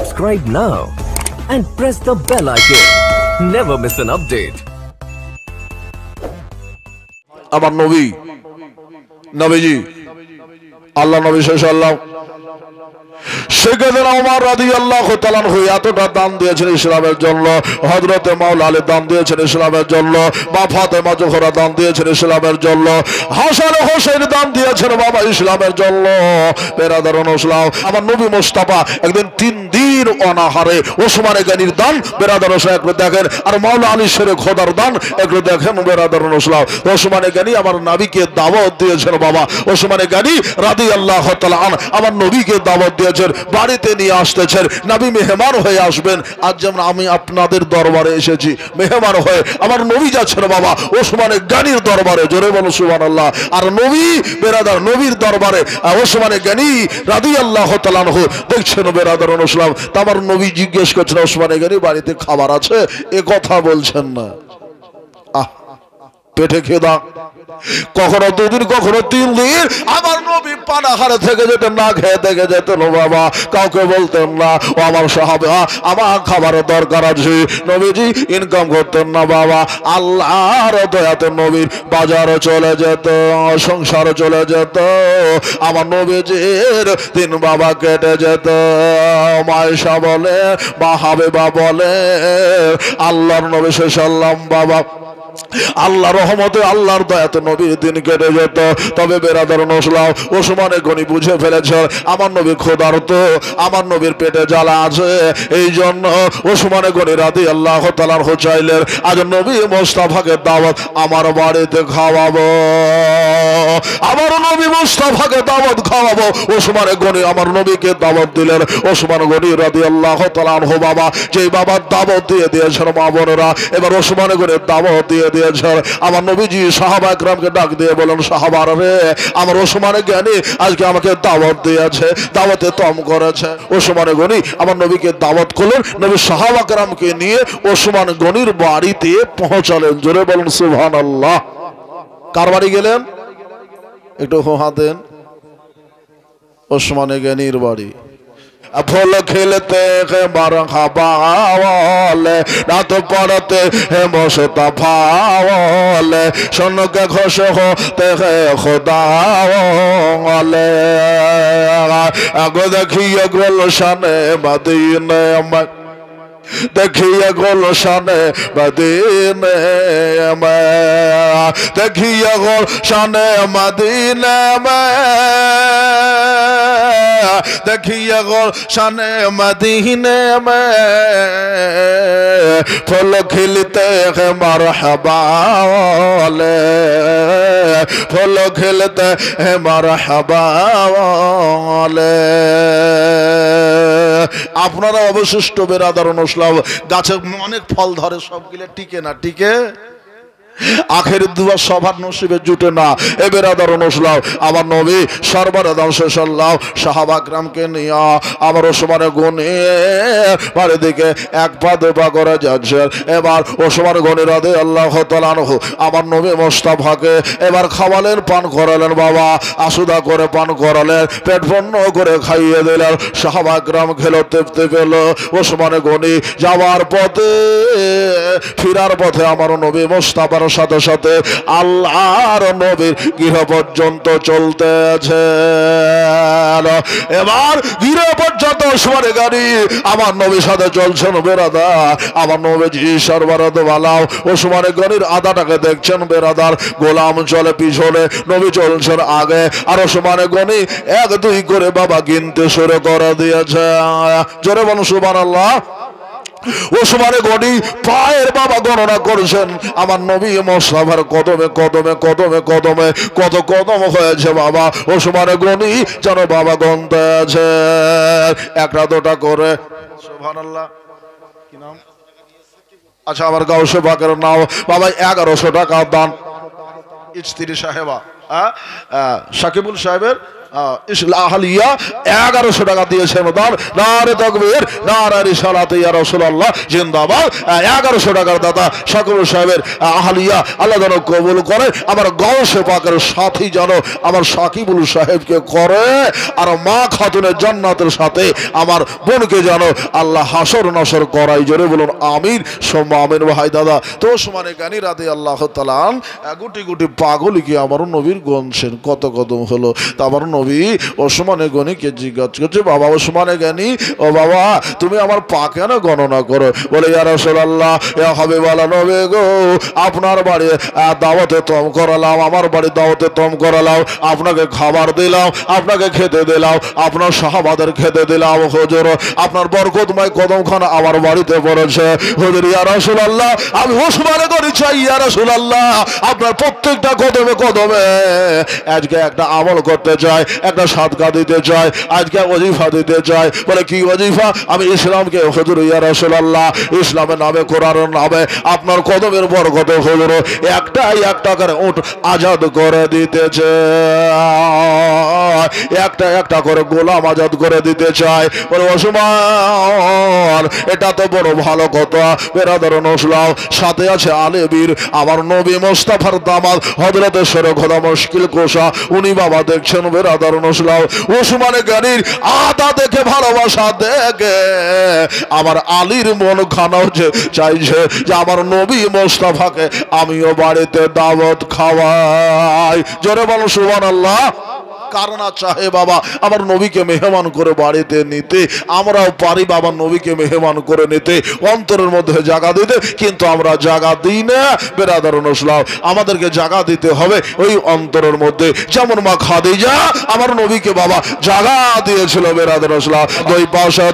Subscribe now and press the bell icon. Never miss an update. আমার নবীজি আল্লাহ নবী সাল্লাল্লাহু সেখানে ওমর রাদিয়াল্লাহু তাআলা আনহু এতটা দান দিয়েছেন ইসলামের জন্য, হযরতে মাওলা আলী দান দিয়েছেন ইসলামের জন্য, মা ফাতেমা জোহরা দান দিয়েছেন ইসলামের জন্য, হাসান হোসেন দান দিয়েছেন বাবা ইসলামের জন্য। বেরাদারুন ইসলাম, আমার নবী মুস্তাফা একদিন 3 দিন অনাহারে, ওসমানে গনির দান বেরাদারুন ইসলাম একটু দেখেন, আর মাওলা আলী শেরে খোদার দান একটু দেখেন বেরাদারুন ইসলাম। ওসমানে গনি আমার নবীকে দাওয়াত দিয়েছেন বাবা, ওসমানে গনি রাদিয়াল্লাহু তাআলা আন আমার নবীকে দাওয়াত দিয়েছেন, বাড়িতে নিয়ে আসতেছেন, নবী মেহমান হয়ে আসবেন। আজ যেমন আমি আপনাদের দরবারে এসেছি মেহমান হয়ে, আমার নবী যাচ্ছেন বাবা ওসমানে গনির দরবারে, জোরে বলো সুবহানাল্লাহ। আর নবী বেরাদার নবীর দরবারে ওসমানে গনি রাদিয়াল্লাহু তাআলা আনহু দেখছেন বেরাদারুন ইসলাম। তা আমার নবী জিজ্ঞেস করছেন ওসমানে গনি বাড়িতে খাবার আছে? এ কথা বলছেন না, পেটে খেদা, কখনো 2 দিন কখনো 3 দিন আমার নবী পানাহারে থেকে যেতেন, না খেয়ে থেকে যেতেন বাবা, কাউকে বলতেন না ও আমার সাহাবা আমার খাবারের দরকার আছে। নবীজি ইনকাম করতেন না বাবা, আল্লাহর দয়াতে নবীর বাজারও চলে যেত, সংসারও চলে যেত, আমার নবীজির দিন বাবা কেটে যেত। মায়েশা বলে বা হাবিবা বলে আল্লাহর নবী সাল্লাল্লাহু বাবা আল্লাহ রহমতে আল্লাহর দয়াতে নবীর দিন কেটে যেত। তবে বেরাদারুন ইসলাম ওসমানে গনি বুঝে ফেলেছে আমার নবী ক্ষুধার্ত, আমার নবীর পেটে জ্বালা আছে, এই জন্য ওসমানে গনি রাদিয়াল্লাহু তাআলা আনহু চাইলেন আজ নবী মুস্তাফাকে দাওয়াত আমার বাড়িতে খাওয়াবো, আমার নবী মুস্তাফাকে দাওয়াত খাওয়াবো। ওসমানে গনি আমার নবীকে দাওয়াত দিলেন। ওসমান গনি রাদিয়াল্লাহু তাআলা আনহু বাবা যেই বাবা দাওয়াত দিয়ে দিয়েছেন মা বোনেরা, এবার ওসমানে গনির দাওয়াত দিয়ে দিয়েছেন। আমার নবীজি সাহাবা একরামকে ডাক দিয়ে বলেন সাহাবারা রে, আমার ওসমানে গনি আজকে আমাকে দাওয়াত দিয়েছে, দাওয়াতে তম করেছে। ওসমানে গনি আমার নবীকে দাওয়াত করলেন, নবী সাহাবা একরামকে নিয়ে ওসমান গনির বাড়িতে পৌঁছালেন। জোরে বলেন সুবহানাল্লাহ। কার বাড়ি গেলেন? একটু হোহা দেন। ওসমানে গনির বাড়ি। ফুল খেলতে হে মারহাবা ওয়ালে, রাত পড়তে হে মুস্তাফা ওয়ালে, শোনকে খুশ হতে হে খুদা ওয়ালে। আগো দেখিয়ে গুলশানে মদিনা মে, देखिए गुलशन मदीने में, देखिए गुलशन मदीने में, देखिए गुलशन मदीने में, फूल खिलते हैं मरहबा वाले, फूल खिलते हैं मरहबा वाले। আপনারা অবশিষ্ট বেরাদারুন ইসলাম গাছে অনেক ফল ধরে, সবগুলো টিকে না, টিকে আখেরের দুয়া সবার নসিবে জুটে না। এ বেরাদারুন ইসলাম আমার নবী সরবরে সাল্লাল্লাহু সাহাবা একরামকে নিয়ে আমার ওসমানে গনি বাড়ির দিকে এক পা দু পা করে যাচ্ছে। এবার ওসমান গনি রাদিয়াল্লাহু তাআলা আনহু আমার নবী মুস্তাফাকে এবার খাওয়ালেন, পান করালেন বাবা, আসুদা করে পান করালেন, পেট পূর্ণ করে খাইয়ে দিলেন। সাহাবা একরাম খেলো, তৃপ্তি পেল। ওসমানে গনি যাওয়ার পথে ফিরার পথে আমার নবী মুস্তাফার সাথে সাথে আল্লাহর নবীর গৃহ পর্যন্ত চলতেছে। এবার গৃহ পর্যন্ত ওসমানে গনি আমার নবীর সাথে চলছেন বেরাদার। আমার নবীজি সরবরাহ বালাও ওসমানে গনির আদাটাকে দেখছেন বেরাদার, গোলাম চলে পিছনে, নবী চলছেন আগে, আর ওসমানে গনি 1 2 করে বাবা গিনতে শুরু করে দিয়েছে। জোরে বলুন সুবহানাল্লাহ। ওসমানে গনি পায়ের বাবা গণনা করছেন আমার নবী মুস্তাফার কদমে কদমে কদমে কদমে কত কদম হয়েছে বাবা। ওসমানে গনি যেন বাবা গনতে আছে 1টা 2টা করে। সুবহানাল্লাহ। কি নাম? আচ্ছা আমার গাউসে পাকের নাম বাবা 1100 টাকা দান ইজতিরি সাহেবা, সাকিবুল সাহেবের আহলিয়া 1100 টাকা দিয়েছেন দান। নারে তাকবীর, নারে রিসালাত ইয়া রাসূলুল্লাহ জিন্দাবাদ। 1100 টাকার দাতা শাকিবুল সাহেবের আহলিয়া আল্লাহ যেন কবুল করে, আমার গাউসে পাকের সাথী যেন আমার শাকিবুল সাহেবকে করে, আর মা খাতুনের জান্নাতের সাথে আমার বোনকে যেন আল্লাহ হাসর নাসর করাই। জোরে বলুন আমিন সুম্মা আমিন। ভাই দাদা তো ওসমানে গানি রাদিয়াল্লাহু তাআলা গুটি গুটি পাগলি কি আমার নবীর গুনছেন কত কদম হলো। তা আমার নবী ওসমানে গনিকে জিজ্ঞাসা করছে, বাবা ওসমানে গানি, ও বাবা তুমি আমার পা কেন গণনা করো? বলে ইয়া রাসূলুল্লাহ, ইয়া হাবিবাল্লাহ নবী গো, আপনার বাড়ি দাওয়াতে তম করালাম, আমার বাড়ি দাওয়াতে তম করালাম, আপনাকে খাবার দিলাম, আপনাকে খেতে দিলাম, আপনার সাহাবাদের খেতে দিলাম, হুজুর আপনার বরকতময় কদমখান আমার বাড়িতে পড়েছে। হুজুর ইয়া রাসূলুল্লাহ, আমি ওসমানে গনি চাই ইয়া রাসূলুল্লাহ, আপনার প্রত্যেকটা কদমে কদমে আজকে একটা আমল করতে চাই, একটা সাদকা দিতে চাই, আজকে ওজিফা দিতে চাই। বলে কি ওজিফা? আমি ইসলামকে, হুজুর ইয়া রাসূলুল্লাহ ইসলামের নামে কোরআনের নামে আপনার কদমের বরকতে হুজুর একটা করে উট আজাদ করে দিতেছে, একটা করে গোলাম আজাদ করে দিতে চাই। বলে ওসমান এটা তো বড় ভালো কথা বেরাদার নসলাও, সাথে আছে আলেবীর আমার নবী মুস্তাফার দামাদ হযরত সরে খোদা মুশকিল কোষা, উনি বাবা দেখছেন বেরাদার নসলাও। ওসমানে গানির আদা দেখে ভালোবাসা দেখে আমার আলীর মন খানা চাইছে যে আমার নবী মুস্তাফাকে আমিও বাড়িতে দাওয়াত খাওয়াই। জোরে বলো সুবহানাল্লাহ। কারণা চাহে বাবা আমার নবীকে মেহমান করে বাড়িতে নিতে, আমরাও পারি বাবা নবীকে মেহমান করে নিতে, অন্তরের মধ্যে জায়গা দিতে, কিন্তু আমরা জায়গা দিই না। বেরাদার নসলাও আমাদেরকে জায়গা দিতে হবে ওই অন্তরের মধ্যে, যেমন মা খাদিজা আমার নবীকে বাবা জায়গা দিয়েছিল। বেরাদার নসলাও দুই পাশে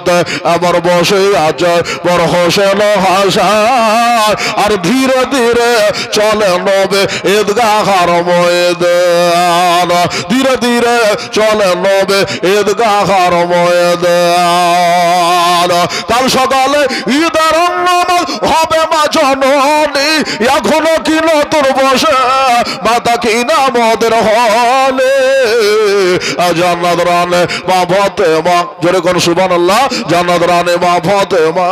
আমার বসে আছে বড় হোসেন হাসান, আর ধীরে ধীরে চলে নবে ঈদগাহর ময়দান, ধীরে ধীরে চলে নবে ঈদগাহর ময়দান। কাল সকালে ঈদের নামাজ হবে মা জননী, এখনো কি নতুন বসে মাতা কি নামদের হলে, জান্নাত রানে মা ফাতেমা, জোরে কোন সুবহানাল্লাহ, জান্নাত রানে মা ফাতেমা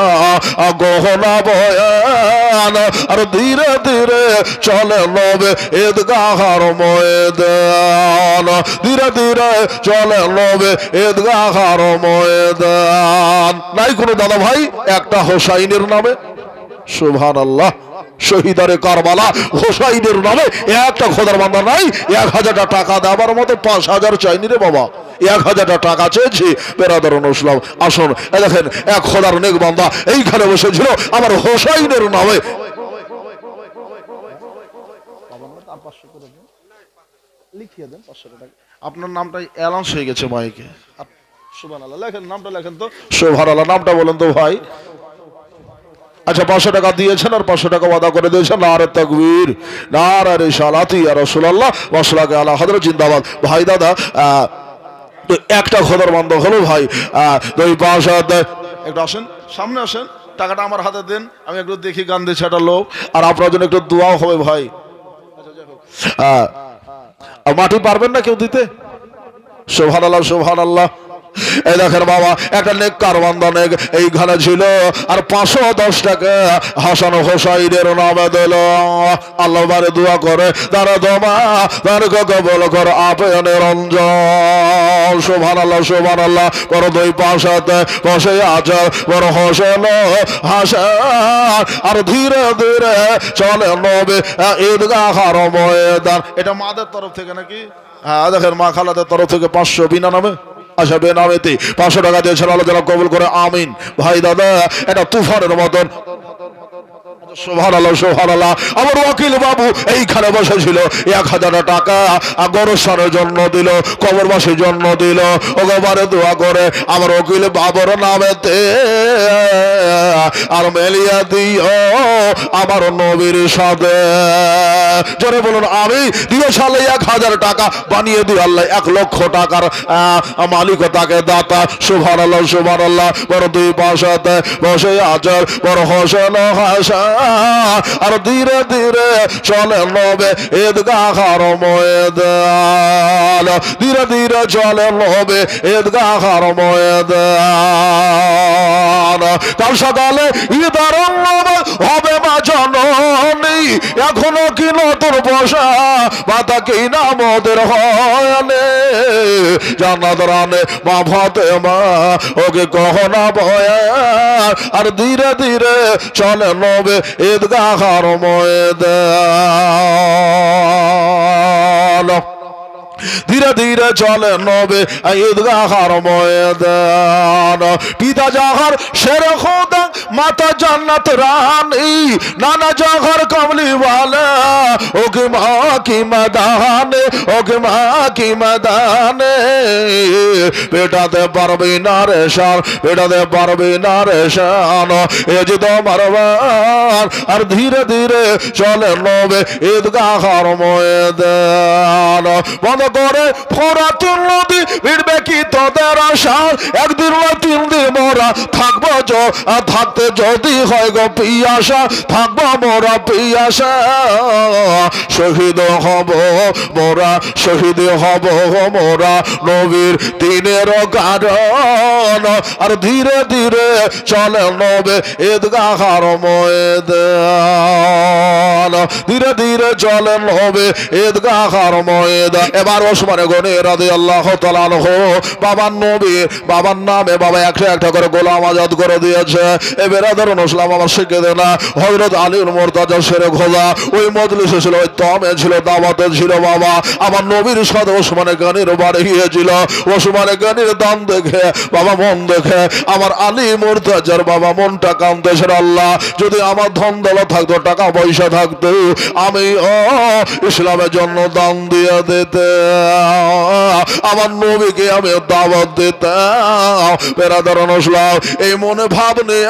গহনা বয়ান, আর ধীরে ধীরে চলে নবে ঈদগাহর ময়দান, ধীরে ধীরে চলে নবে ঈদগাহর ময়দান। নাই কোনো দাদা ভাই একটা হোসাইনের নামে, সুবহানাল্লাহ, শহীদারে কারবালা হোসাইনের নামে একটা খোদার বান্দা নাই 1000 টাকা দেওয়ার মতো 5000 চাইনি রে বাবা, 1000 টাকা চেয়েছি। বেরাদার নসলাম আসুন দেখেন এক খোদার নেক বান্দা এইখানে বসেছিল আমার হোসাইনের নামে। লিখিয়ে দেন 500 টাকা, আপনার নামটা অ্যালাউন্স হয়ে গেছে মাইকে। সুবহানাল্লাহ লেখেন, নামটা লেখেন তো, সুবহানাল্লাহ নামটা বলেন তো ভাই। আচ্ছা 500 টাকা দিয়েছেন আর 500 টাকা ওয়াদা করে দিয়েছেন। নারে তাকবীর, নারে রিসালাত ইয়া রাসূলুল্লাহ ওয়াসলাকে আলা হযরত জিন্দাবাদ। ভাই দাদা তো একটা খোদার বান্দা হলো ভাই, দুই পাশে একটু আসেন, সামনে আসেন, টাকাটা আমার হাতে দেন, আমি একটু দেখি গান দিচ্ছে একটা লোক, আর আপনার জন্য একটু দোয়াও হবে ভাই। মাটি পারবেন না কেউ দিতে? সুবহানাল্লাহ সুবহানাল্লাহ। এই দেখেন বাবা একটা নেককার বান্দা নেক এইখানে ছিল, আর 510 টাকা হাসান হোসাইনের নামে দিল। আল্লাহ বারে দোয়া করে তারা দমা তার কবল কর আপনে রঞ্জন। সুবহানাল্লাহ সুবহানাল্লাহ। বড় দুই পাশে বসে আছে বড় হোসেন হাসান, আর ধীরে ধীরে চলে নবে ঈদগাহর ময়দান। এটা মাদের তরফ থেকে নাকি? হ্যাঁ দেখেন মা খালাদের তরফ থেকে 500 বিনা নামে, আচ্ছা বেনামেতে 500 টাকা দিয়েছেন, আল্লাহ যেন কবুল করে আমিন। ভাই দাদা এটা তুফানের মতন, সুবহানাল্লাহ সুবহানাল্লাহ। আমার ওয়াকিল বাবু এইখানে বসেছিল 1000 টাকা গরসানের জন্য দিল, কবরবাসীর জন্য দিল। ওগবারে দোয়া করে আমার ওকিল বাবুর নামেতে আর মেলিয়া দিও আমার নবীর সাথে। জোরে বলুন আমি দিয়ে সালে 1000 টাকা বানিয়ে দিই আল্লাহ 1 লক্ষ টাকার মালিক তাকে দাতা। সুবহানাল্লাহ সুবহানাল্লাহ। বড় দুই পাশে বসে আচার বড় হোসেন হাসান, আর ধীরে ধীরে চলে নবে ঈদগাহর ময়দান, ধীরে ধীরে চলে নবে ঈদগাহর ময়দান। কাল সকালে ঈদের নবে হবে মা জননী, এখনো কি নতুন পোশা মাতা কি নামদের হয়নে, জান্নাত রানে মা ফাতেমা ওকে কখনো ভয়। আর ধীরে ধীরে চলে নবে ঈদগাহর ময়দান, ধীরে ধীরে চলে নবে ঈদগাহর ময়দান। পিতা জাহার শের খোদা মাতা জান্নাত রানী, নানা জাহার কমলিওয়ালা ওকে মা কি ময়দানে, ওকে মা কি ময়দানে। পেটাতে পারবি না রে শান, পেটাতে পারবি না রে শান, এ যে তোমার বার। আর ধীরে ধীরে চলে নবে ঈদগাহর ময়দান। বন্ধ করে ফোরাত নদী ভিড়বে কি তোদের আশা, একদিন না 3 দিন মোরা থাকবো, থাকতে যদি হয় গো পিয়াসা, থাকবো মোরা পিয়াসা। শহীদ হব মোরা, শহীদ হব মোরা নবীর দিনের কারণ। আর ধীরে ধীরে চলে নবে ঈদগাহর ময়দান, ধীরে ধীরে চলে নবে ঈদগাহর ময়দান। এবার ওসমানে গনি রাদিয়াল্লাহু তাআলা আনহু বাবার নবীর বাবার নামে বাবা একটা একটা করে গোলাম আজাদ করে দিয়েছে। এবারে ধরুন ইসলাম আমার শিখে দেয় না, হযরত আলীর মুর্তাজা শেরে খোদা ওই মজলিসে ছিল, ওই তমে ছিল, দাওয়াতে ছিল বাবা। আমার নবীর সাথে ওসমানে গনির বাড়ি গিয়েছিল। ওসমানে গনির দান দেখে বাবা, মন দেখে আমার আলী মুর্তাজার বাবা মনটা কাঁদতেছে, আল্লাহ যদি আমার ধন দৌলত থাকতো, টাকা পয়সা থাকতো, আমি ইসলামের জন্য দান দিয়ে দিতে, আমার নবীকে আমি দাওয়াত দিতাম। বেরাদারান ইসলাম এই মনে ভাব নিয়ে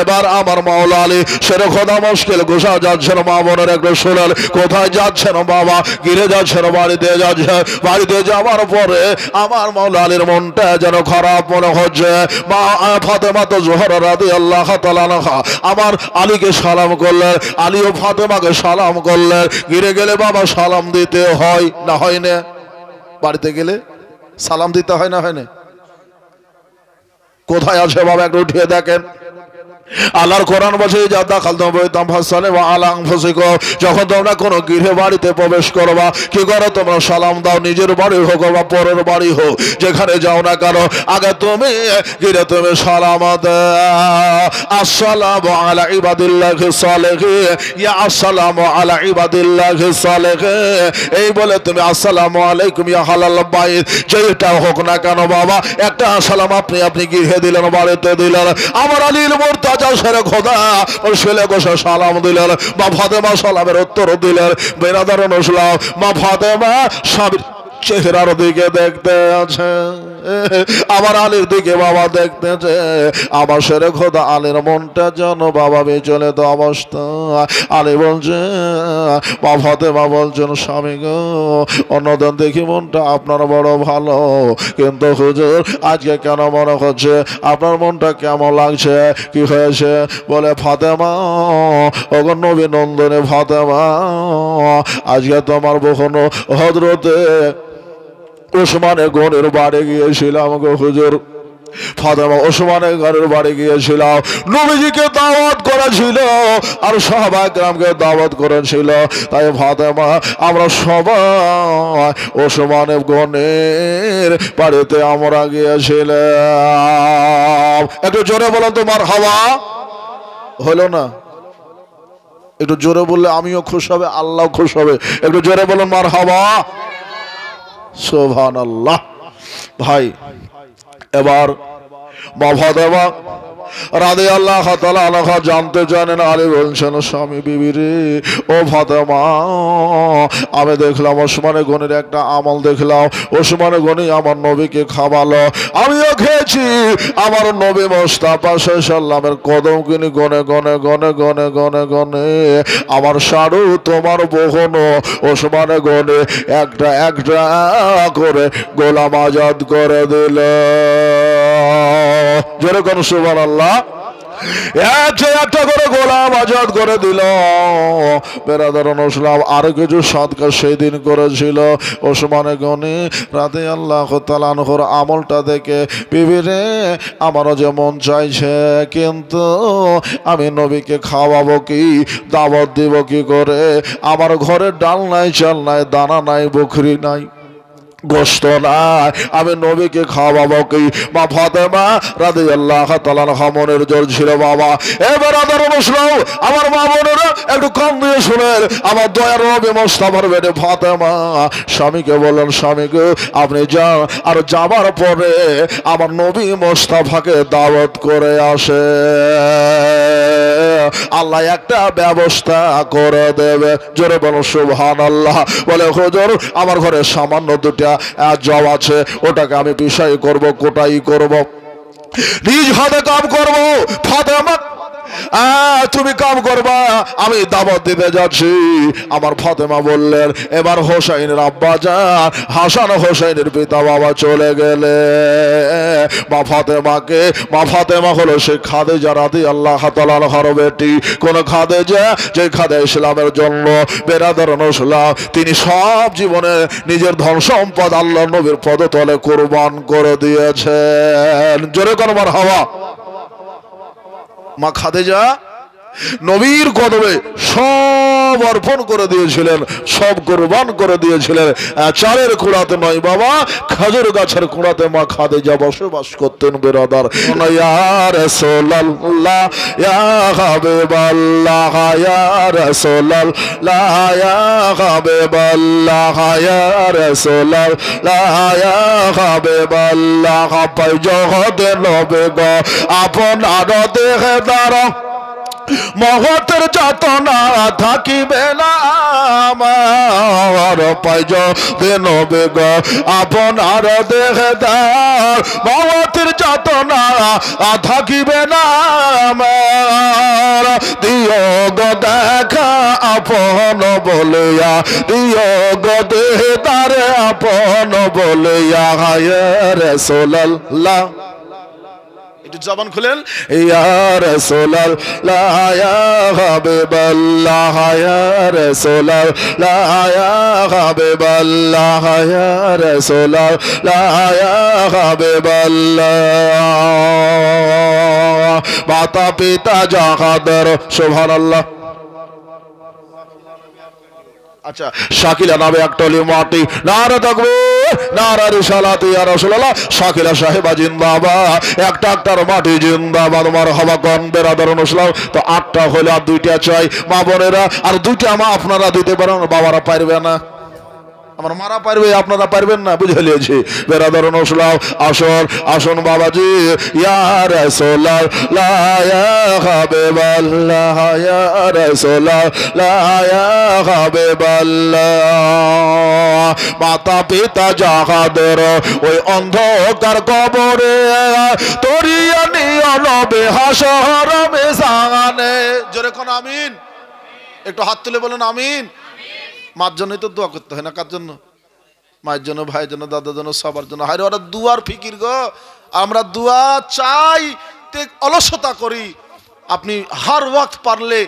এবার আমার মাওলা আলী শের খোদা মুশকিল গোসা যাচ্ছেন। মা বোনের একটু শোনেন, কোথায় যাচ্ছেন বাবা? গিরে যাচ্ছেন, বাড়িতে যাচ্ছেন। বাড়িতে যাওয়ার পরে আমার মাওলা আলীর মনটা যেন খারাপ মনে হচ্ছে। মা ফাতেমা তো জোহরা রাদিয়াল্লাহু তাআলা আনহা আমার আলীকে সালাম করলেন, আলীও ফাতেমাকে সালাম করলেন। গিরে গেলে বাবা সালাম দিতে হয় না হয় না? বাড়িতে গেলে সালাম দিতে হয় না হয় না? কোথায় আছে বাবা একটু উঠিয়ে দেখেন। আল্লাহর কোরআন বলছে, যখন তোমরা কোনো গৃহে বাড়িতে প্রবেশ করবা কি করো? তোমরা সালাম দাও, নিজের বাড়ি হোক বা পরের বাড়ি হোক, যেখানে যাও না কেন আগে তুমি গিরে তুমি সালাম দাও। আসসালামু আলা ইবাদিল্লাহিস সালিহিন, ইয়া আসসালামু আলা ইবাদিল্লাহিস সালিহিন, এই বলে তুমি আসসালামু আলাইকুম ইয়া হালাল বাইত, যেটা হোক না কেন বাবা একটা সালাম আপনি আপনি গৃহে দিলেন, বাড়িতে দিলেন। আমার আলীর মুর্তাজা শেরে খোদা ওই ছেলে গোসা সালাম দিলেন, মা ফাতেমা সালামের উত্তর দিলেন। বেরাদারান ইসলাম মা ফাতেমা স্বামীর চেহারার দিকে দেখতে আছে, আমার আলীর দিকে বাবা দেখতেছে। আমার শেরে খোদা আলীর মনটা যেন বাবা বেচলে তো অবস্থা। আলী বলছে, মা ফাতেমা বলছেন, স্বামী গো অন্যদিন দেখি মনটা আপনার বড় ভালো, কিন্তু হুজুর আজকে কেন মনে হচ্ছে আপনার মনটা কেমন লাগছে, কি হয়েছে? বলে, ফাতেমা ওগো নবী নন্দনে ফাতেমা, আজকে তোমার বহনো হযরতে ওসমানে গনির বাড়ি গিয়েছিলাম গো হুজুর। ফাতেমা ওসমানের ঘরের বাড়ি গিয়েছিলাম, নবীজিকে দাওয়াত করেছিল আর সাহাবা কেরামকে দাওয়াত করেছিল। তাই ফাতেমা আমরা সবাই ওসমানে গনির বাড়িতে আমরা গিয়েছিলাম। একটু জোরে বলেন তো মারহাবা। হলো না? একটু জোরে বললে আমিও খুশ হবে, আল্লাহ খুশ হবে। একটু জোরে বলুন মারহাবা। সুবহানাল্লাহ। ভাই এবার মা ফাতেমা রাদিয়াল্লাহু তাআলা আনহা জানতে জানেন, আলী বলছেন, স্বামী বিবি রে ও ফাতেমা, আমি দেখলাম ওসমানে গনির একটা আমল দেখলাম, ওসমানে গনি আমার নবীকে খাওয়ালো, আমিও খেয়েছি। আমার নবী মুস্তাফা সাল্লামের কদম কিনি গনে গনে গনে গনে গনে গনে আমার সারু তোমার বহনো ওসমানে গনে একটা একটা করে গোলাম আজাদ করে দিল। জোরে কোন সুবহানাল্লাহ। একটা করে গোলাম আজাদ করে দিল। বেরাদারান ইসলাম আর কিছু সদকা সেই দিন করেছিল। ওসমানে গনি রাদিয়াল্লাহু তাআলা আনহুর আমলটা দেখে বিবি রে আমারও যে মন চাইছে, কিন্তু আমি নবীকে খাওয়াবো কি, দাওয়াত দিব কি করে? আমার ঘরে ডাল নাই, চাল নাই, দানা নাই, বকরি নাই, গোশত নাই, আমি নবীকে খাওয়াবো কি? মা ফাতেমা রাদিয়াল্লাহু তাআলা আনহা মনের জোর ছিল বাবা। এবার আমার মা বোনেরা একটু কান দিয়ে শুনেন, আমার দয়ার নবী মুস্তাফার বেটে ফাতেমা স্বামীকে বললেন, স্বামীকে আপনি যান, আর যাবার পরে আমার নবী মুস্তাফাকে দাওয়াত করে আসে, আল্লাহ একটা ব্যবস্থা করে দেবে। জোরে বলো সুবহানাল্লাহ। বলে হুজুর আমার ঘরে সামান্য দুটা জব আছে, ওটাকে আমি বিষয় করব, কোটাই করব, নিজ হাতে কাম করব। ফাতেমা তুমি কাম করবা, আমি দাওয়াত দিতে যাচ্ছি। আমার ফাতেমা বললেন, এবার হোসাইনের আব্বা যান, হাসান হোসাইনের পিতা বাবা চলে গেলে মা ফাতেমা হলো সে খাদিজা রাদিয়াল্লাহু তাআলা আনহার বেটি। কোন খাদিজা? যে খাদিজা ইসলামের জন্য বেরাদারান ইসলাম তিনি সব জীবনে নিজের ধন সম্পদ আল্লাহর নবীর পদতলে কুরবান করে দিয়েছেন। জোরে কোন মারহাবা। মা খাদিজা নবীর কদমে সব অর্পণ করে দিয়েছিলেন, সব কুরবান করে দিয়েছিলেন। চালের কুড়াতে নয় বাবা, খেজুর গাছের কুড়াতে মা খাদিজা বসবাস করতেন। বেরাদার ইয়া রাসূলুল্লাহ ইয়া হাবিবাল্লাহ ইয়া রাসূলুল্লাহ ইয়া হাবিবাল্লাহ ইয়া রাসূলুল্লাহ ইয়া হাবিবাল্লাহ পাই জগতে নবে গো আপনার দেহে দ্বারা মহতের যাতনা থাকিবে না আমার, পাইজ দেন বেগ আপনার দেহদার মহতের যাতনা থাকিবে না আমার, দিও গো দেখা আপন বলিয়া, দিও গো দেহদার আপন বলিয়া, ইয়া রাসূলুল্লাহ। জবান খুলেন, ইয়া রাসূলুল্লাহ ইয়া হাবিবাল্লাহ ইয়া রাসূলুল্লাহ ইয়া হাবিবাল্লাহ ইয়া রাসূলুল্লাহ ইয়া হাবিবাল্লাহ। মাতা পিতা যাহাদের, সুবহানাল্লাহ। আচ্ছা, শাকিলা নামে একটলি মাটি, নারা তাকবীর নারা রিসালাত ইয়া রাসূলুল্লাহ। শাকিলা সাহেবা জিন্দাবাদ, একটা একটার মাটি জিন্দাবাদ, মারহাবা কোন বেরাদারান ইসলাম। তো 8টা হলে আর 2টা চাই মা বোনেরা, আর 2টা মা আপনারা দিতে পারেন, বাবারা পারবে না, আমার মারা পারবে, আপনারা পারবেন না, বুঝে নিয়েছি। বেরাদারান ইসলাম আসুন, আসুন বাবাজি। ইয়া রাসূলুল্লাহ ইয়া হাবিবাল্লাহ ইয়া রাসূলুল্লাহ ইয়া হাবিবাল্লাহ। মাতা পিতা যাহাদের ওই অন্ধকার কবরে তরিয়া নিও নবে হাসর মিজানে। জোরে কোন আমিন। একটু হাত তুলে বলুন আমিন। মার জন্যই তো দোয়া করতে হয় না, কার জন্য? মায়ের জন্য, ভাইয়ের জন্য, দাদার জন্য, সবার জন্য। হায় ওরা দুয়ার ফিকির গো, আমরা দুয়া চাই অলসতা করি। আপনি হার ওয়াক্ত পারলে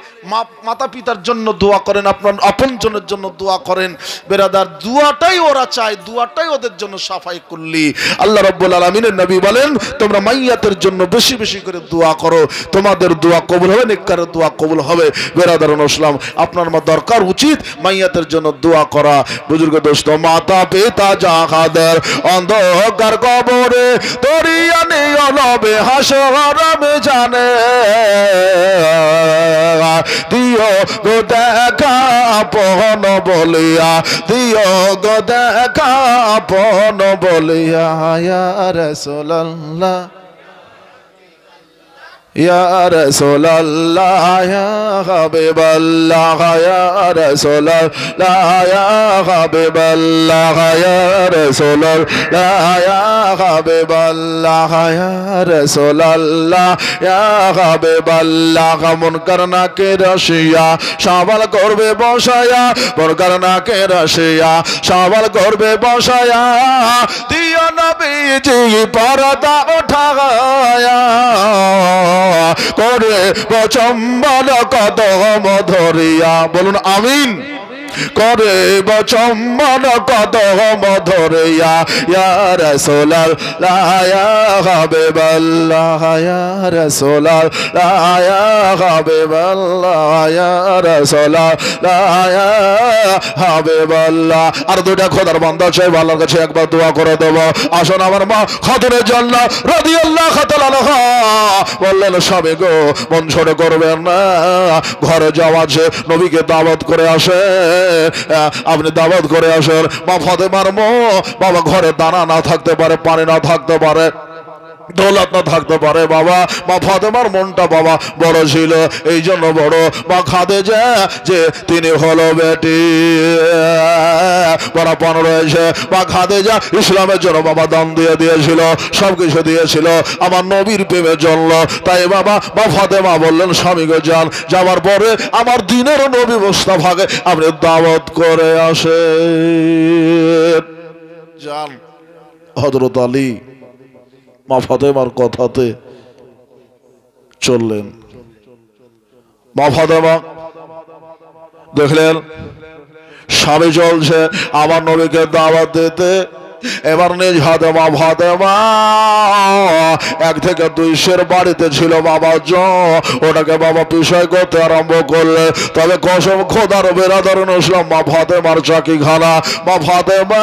মাতা পিতার জন্য দোয়া করেন, আপনার আপনজনের জন্য দোয়া করেন। বেরাদার দুয়াটাই ওরা চায়, দুয়াটাই ওদের জন্য সাফাই করলি। আল্লাহ রাব্বুল আলামিনের নবী বলেন, তোমরা মাইয়াতের জন্য বেশি বেশি করে দোয়া করো, তোমাদের দোয়া কবুল হবে, নেককারের দোয়া কবুল হবে। বেরাদারুন ইসলাম আপনার মা দরকার উচিত মাইয়াতের জন্য দোয়া করা। বুজুর্গ দোস্ত, মাতা পিতা যাহাদের অন্ধকার কবরে তরিয়া নিও নবে হাসর মিজানে, দিও গো দেখা আপন বলিয়া, দিও গো দেখা আপন বলিয়া, ইয়া রাসূলুল্লাহ ইয়া রাসূলুল্লাহ ইয়া হাবিবাল্লাহ ইয়া রাসূলুল্লাহ ইয়া হাবিবাল্লাহ ইয়া রাসূলুল্লাহ ইয়া হাবিবাল্লাহ ইয়া রাসূলুল্লাহ ইয়া হাবিবাল্লাহ। মুনকার নাকির রাশিয়া সওয়াল করবে বসায়া, মুনকার নাকির রাশিয়া সওয়াল করবে বসায়া, দিও নবীজি পর্দা উঠায়া, করে চম্বন কদম ধরিয়া, বলুন আমিন। করে চম্বন কদম ধরিয়া, ইয়া রাসূলুল্লাহ ইয়া হাবিবাল্লাহ ইয়া রাসূলুল্লাহ ইয়া হাবিবাল্লাহ ইয়া রাসূলুল্লাহ ইয়া হাবিবাল্লাহ। আর দুইটা খোদার বান্দা চাই আল্লাহর কাছে একবার দোয়া করে দেব। আসুন আমার মা খাতুনে জান্নাত রাদিয়াল্লাহু তাআলা আনহা বললেন, স্বামী গো মন ছোট করবেন না, ঘরে যাওয়া আছে, নবীকে দাওয়াত করে আসে, আপনি দাওয়াত করে আসেন। মা ফাতেমার বাবা ঘরে দানা না থাকতে পারে, পানি না থাকতে পারে, দৌলত না থাকতে পারে বাবা। মা ফাতেমার মনটা বাবা বড় ছিল, এই জন্য বড় মা খাদিজা যে তিনি হলো বেটি বড় পণ রয়েছে। মা খাদিজা ইসলামের জন্য বাবা দান দিয়ে দিয়েছিল, সবকিছু দিয়েছিল আমার নবীর প্রেমের জন্য। তাই বাবা মা ফাতেমা বললেন, স্বামী গো যান, যাওয়ার পরে আমার দিনের নবী মুস্তাফাকে আপনি দাওয়াত করে আসেন। যান। হযরত আলী মা ফাতেমার কথাতে চললেন। মা ফাতেমা দেখলেন স্বামী চলছে আমার নবীকে দাওয়াত দিতে, এবার নিজ হাতে মা ফাতেমা 1 থেকে 2 সের বাড়িতে ছিল বাবা ওটাকে বাবা বিষয় করতে আরম্ভ করলে। তবে কসম খোদার বেরাদার নসলাম মা ফাতেমার চাকি খানা মা ফাতেমা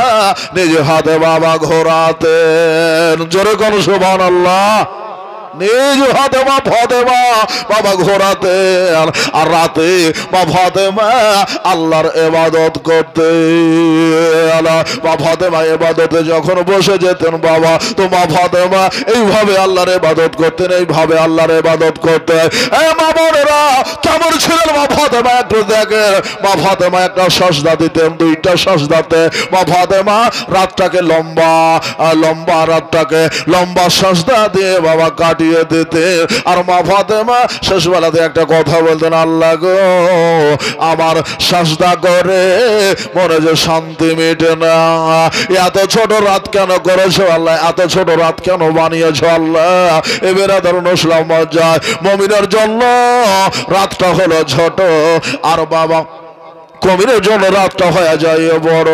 নিজ হাতে বাবা ঘোরাতেন। জোরে কোন সুবহানাল্লাহ। নিজ হাতে মা ফাতেমা বাবা ঘোরাতে, আর রাতে মা ফাতেমা আল্লাহর ইবাদত করতে। মা ফাতেমা ইবাদতে যখন বসে যেতেন বাবা, তো মা ফাতেমা এইভাবে আল্লাহর ইবাদত করতেন, এইভাবে আল্লাহর ইবাদত করতেন। মা বোনেরা কেমন ছিলেন মা ফাতেমা একটু দেখেন। মা ফাতেমা একটা সাজদা দিতেন, 2টা সাজদাতে মা ফাতেমা রাতটাকে লম্বা লম্বা রাতটাকে লম্বা সাজদা দিয়ে বাবা কাটিয়ে দিতে। আর মা ফাতেমা শেষ বেলাতে একটা কথা বলতেন, আল্লাহ গো আমার সাজদা করে মনে যে শান্তি মেটে না, এত ছোট রাত কেন করেছো আল্লাহ, এত ছোট রাত কেন বানিয়েছো আল্লাহ। এবারে ধরুন ইসলাম মজ্জায় মুমিনের জন্য রাতটা হলো ছোট, আর বাবা কমিনের জন্য রাতটা হয়ে যায় বড়।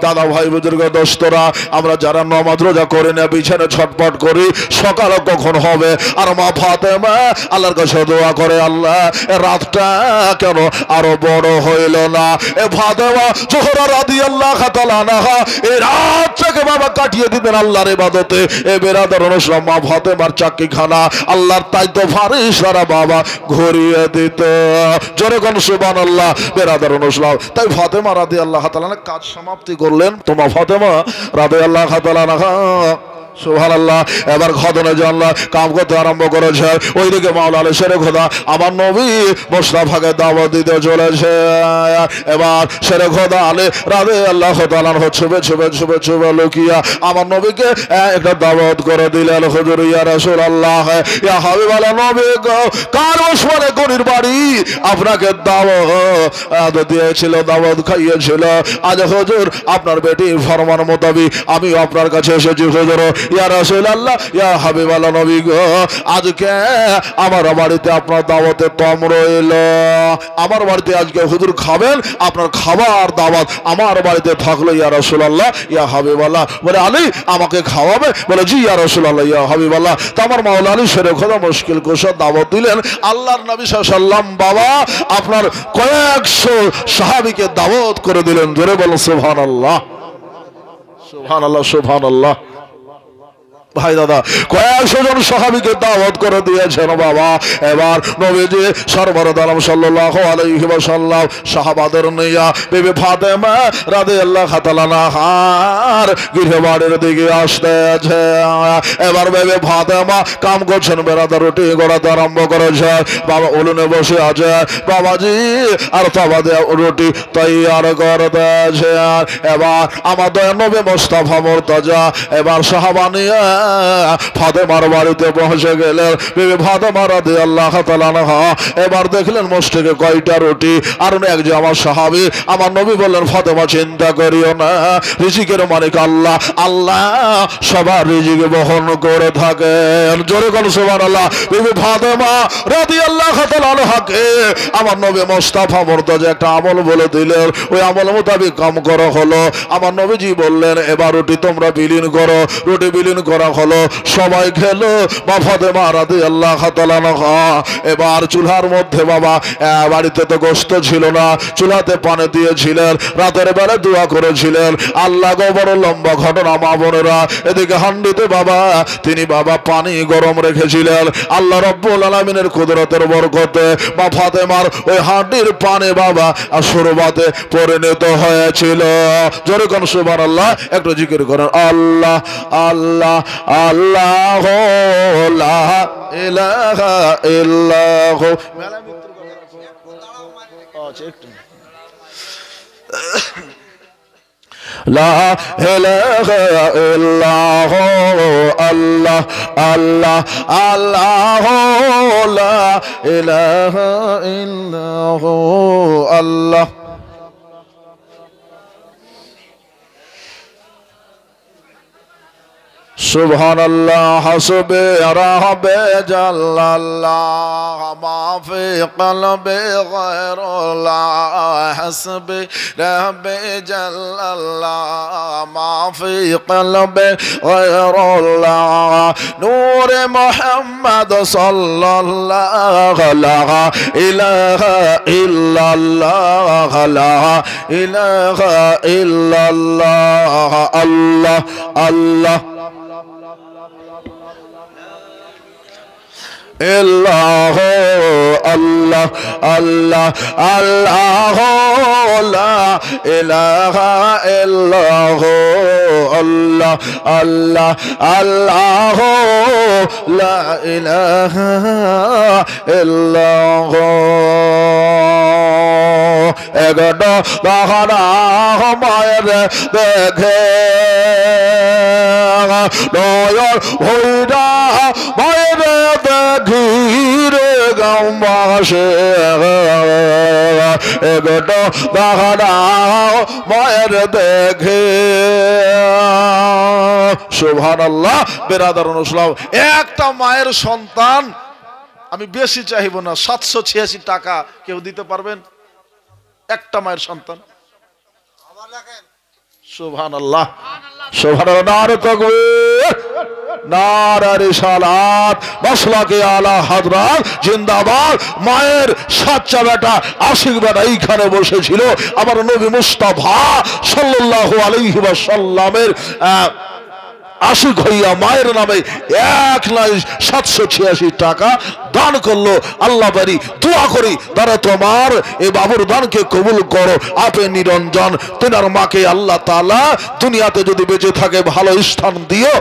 দাদা ভাই বুজুর্গ দোস্তরা, আমরা যারা নামাজ রোজা করি না, বিছানে ছটপট করি, সকাল কখন হবে। আর মা ফাতেমা আল্লাহর কাছে দোয়া করে, আল্লাহ রাতটা কেন আরো বড় হইল না। এ ফাতেমা জোহরা রাদিয়াল্লাহু তাআলা আনহা এই রাতটাকে বাবা কাটিয়ে দিতেন আল্লাহর ইবাদতে। এ বেরাদার ইসলাম মা ফাতেমার চাকরিখানা আল্লাহর তাইতো ফারিস্তারা বাবা ঘুরিয়ে দিত। জোরে কোন সুবহানাল্লাহ। বেরাদার তাই ফাতেমা রাদিয়াল্লাহু তাআলা কাজ সমাপ্তি করলেন। তোমা ফাতেমা রাদিয়াল্লাহু তাআলা সুবহানাল্লাহ। এবার খতনে জানলা কাম করতে আরম্ভ করেছে। ওইদিকে মাওলা আলী শেরে খোদা আমার নবী মুস্তাফাকে দাওয়াত দিতে চলেছে। এবার শেরে খোদা আলী রাদিয়াল্লাহু তাআলা ছুবে ছুবে ছুবে ছুবে লুকিয়া আমার নবীকে একটা দাওয়াত করে দিলেন। হুজুর ইয়া রাসূলুল্লাহ ইয়া হাবিবাল্লাহ নবী গো, কার ওসমানে গনির বাড়ি আপনাকে দাওয়াত দিয়েছিল, দাওয়াত খাইয়েছিল। আজ হুজুর আপনার বেটি ফরমান মোতাবিক আমি আপনার কাছে এসেছি। হুজুর ইয়া রাসূলুল্লাহ ইয়া হাবিবাল্লাহ নবী গো, আজকে আমার বাড়িতে আপনার দাওয়াতে তম রইল। আমার বাড়িতে আজকে হুজুর খাবেন, আপনার খাবার দাওয়াত আমার বাড়িতে থাকলো ইয়া রাসূলুল্লাহ ইয়া হাবিবাল্লাহ। বলে আলী আমাকে খাওয়াবে? বলে জি ইয়া রাসূলুল্লাহ ইয়া হাবিবাল্লাহ। তো আমার মাওলা আলী শেরে খোদা মুশকিল কুশা দাওয়াত দিলেন। আল্লাহর নবী সাল্লাল্লাহু আলাইহি ওয়াসাল্লাম বাবা আপনার কয়েকশো সাহাবীকে দাওয়াত করে দিলেন। জোরে বলো সুবহানাল্লাহ সুবহানাল্লাহ সুবহানাল্লাহ। ভাই দাদা কয়েকশো জন সাহাবীকে দাওয়াত করে দিয়েছেন বাবা। এবার নবীজি সরবরাহ আলম সাল্লাল্লাহু আলাইহি ওয়াসাল্লাম সাহাবাদের নিয়া বিবি ফাতেমা রাদিয়াল্লাহু তাআলা আনহার গৃহবাড়ির দিকে আসতেছে। এবার বিবি ফাতেমা কাম করছেন, বেরাদা রুটি গড়াতে আরম্ভ করেছে। বাবা উলুনে বসে আছে, বাবাজি আর তাবাদে রুটি তৈয়ার করতেছে। এবার আমাদের নবী মুস্তাফা মুর্তজা এবার সাহাবা নিয়ে ফাতেমার বাড়িতে পৌঁছে গেলেন। বিবি ফাতেমা রাদিয়াল্লাহু তাআলা আনহা এবার দেখলেন মোস্টেকে কয়টা রুটি। আর একজন আমার সাহাবী আমার নবী বললেন, ফাতেমা চিন্তা করিও না, রিজিকের মালিক আল্লাহ, আল্লাহ সবার রিজিক বহন করে থাকেন। জোরে কোন সুবহানাল্লাহ। বিবি ফাতেমা রাদিয়াল্লাহু তাআলা আনহাকে আমার নবী মুস্তাফা মুর্তজা একটা আমল বলে দিলেন, ওই আমল মোতাবেক কাম করা হলো। আমার নবীজি বললেন, এবার রুটি তোমরা বিলীন করো। রুটি বিলীন করা হলো, সবাই খেলো। মা ফাতেমা রাদিয়াল্লাহু তাআলা আনহা এবার চুলার মধ্যে, বাবা বাড়িতে তো গোশত ছিল না, চুলাতে পানি দিয়েছিলেন, রাতের বেলা দোয়া করেছিলেন। আল্লাহ গো বড় লম্বা ঘটনা মা বোনেরা। এদিকে হান্ডিতে বাবা তিনি বাবা পানি গরম রেখেছিলেন। আল্লাহ রব্বুল আলামিনের কুদরতের বরকতে মা ফাতেমার ওই হান্ডির পানি বাবা শরবতে পরিণত হয়েছিল। জোরে কোন সুবহানাল্লাহ। একটু জিকির করেন, আল্লাহ আল্লাহ আল্লাহ লা ইলাহা ইল্লাহু। লা ইলাহা ইল্লাহু আল্লাহ আল্লাহ আল্লাহ লা ইলাহা ইল্লাহু আল্লাহ। সুবহানাল্লাহ হাসবে রাহবে জাল্লাল্লাহ মাফি কলবে গায়রুল্লাহ হাসবে রাহবে জাল্লাল্লাহ মাফি কলবে গায়রুল্লাহ নূরে মুহাম্মদ সাল্লাল্লাহু লা ইলাহা ইল্লাল্লাহ লা ইলাহা ইল্লাল্লাহ আল্লাহ আল্লাহ ইল্লাহ আল্লাহ আল্লাহ আল্লাহ লা ইলাহা ইল্লাহ আল্লাহ আল্লাহ আল্লাহ লা ইলাহা ইল্লাহ। এগোটা দাহারা মায়ের দেখে নয়ন ভৈরা মায়ের দেখি রে গাঁওবাসে এগোটা দাহারা মায়ের দেখে। সুবহানাল্লাহ। বেরাদারুন ইসলাম, একটা মায়ের সন্তান আমি বেশি চাইব না, 786 টাকা কেউ দিতে পারবেন? একটা মায়ের সন্তান। সুবহানাল্লাহ সুবহানাল্লাহ। নারে তাকবীর নারে রিসালাত মাসলাকে আলা হযরত জিন্দাবাদ। মায়ের সাচ্চা বেটা আশিক বেটা এইখানে বসেছিল আমার নবী মুস্তাফা সাল্লাল্লাহু আলাইহি ওয়াসাল্লামের আশিক হইয়া মায়ের নামে 1,786 টাকা দান করলো। আল্লাহ বাড়ি দোয়া করি তারা তোমার এই বাবুর দানকে কবুল করো। আপে নিরঞ্জন তেনার মাকে আল্লাহ তাআলা দুনিয়াতে যদি বেঁচে থাকে ভালো স্থান দিও,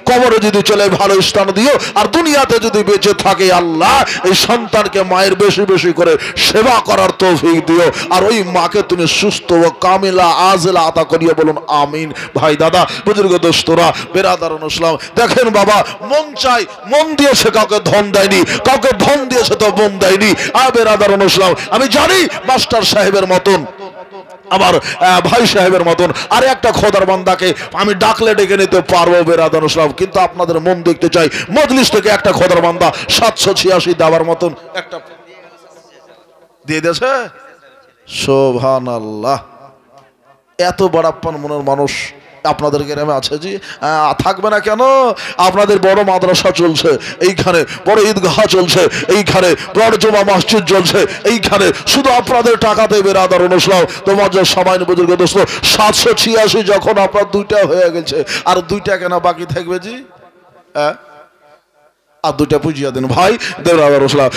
কবরে যদি চলে ভালো স্থান দিও, আর দুনিয়াতে যদি বেঁচে থাকে আল্লাহ এই সন্তানকে মায়ের বেশি বেশি করে সেবা করার তৌফিক দিও। আর ওই মাকে তুমি সুস্থ ও কামিলা আজলা আতা করিয়া বলুন আমিন। ভাই দাদা বুজুর্গ দোস্তরা বেরাদারুন ইসলাম, দেখেন বাবা মন চাই, মন দিয়েছে কাউকে ধন দেয়নি, কাউকে ধন দিয়েছে তো মন দেয়নি। আর বেরাদারুন ইসলাম, আমি জানি মাস্টার সাহেবের মতন আমার ভাই সাহেবের মতন আর একটা খোদার বান্দাকে আমি ডাকলে ডেকে নিতে পারবো বেরাদারুন ইসলাম, কিন্তু আপনাদের মন দেখতে চাই মজলিস থেকে একটা খোদার বান্দা 786 দেওয়ার মতন একটা দিয়ে দিয়েছে। সুবহানাল্লাহ। এত বড়াপ্পান মনের মানুষ আপনাদের গ্রামে আছে জি, থাকবে না কেন? আপনাদের বড় মাদ্রাসা চলছে এইখানে, বড় ঈদগাহ চলছে এইখানে, বড় জমা মসজিদ চলছে এইখানে, শুধু আপনাদের টাকাতে বেরাদারুন ইসলাম তোমার যে সময় বুজুর্গ দোস্ত 786 যখন আপনার দুইটা হয়ে গেছে আর দুইটা কেন বাকি থাকবে জি? আর দুইটা পুজিয়া দেন ভাই দেবরাবার রসলাম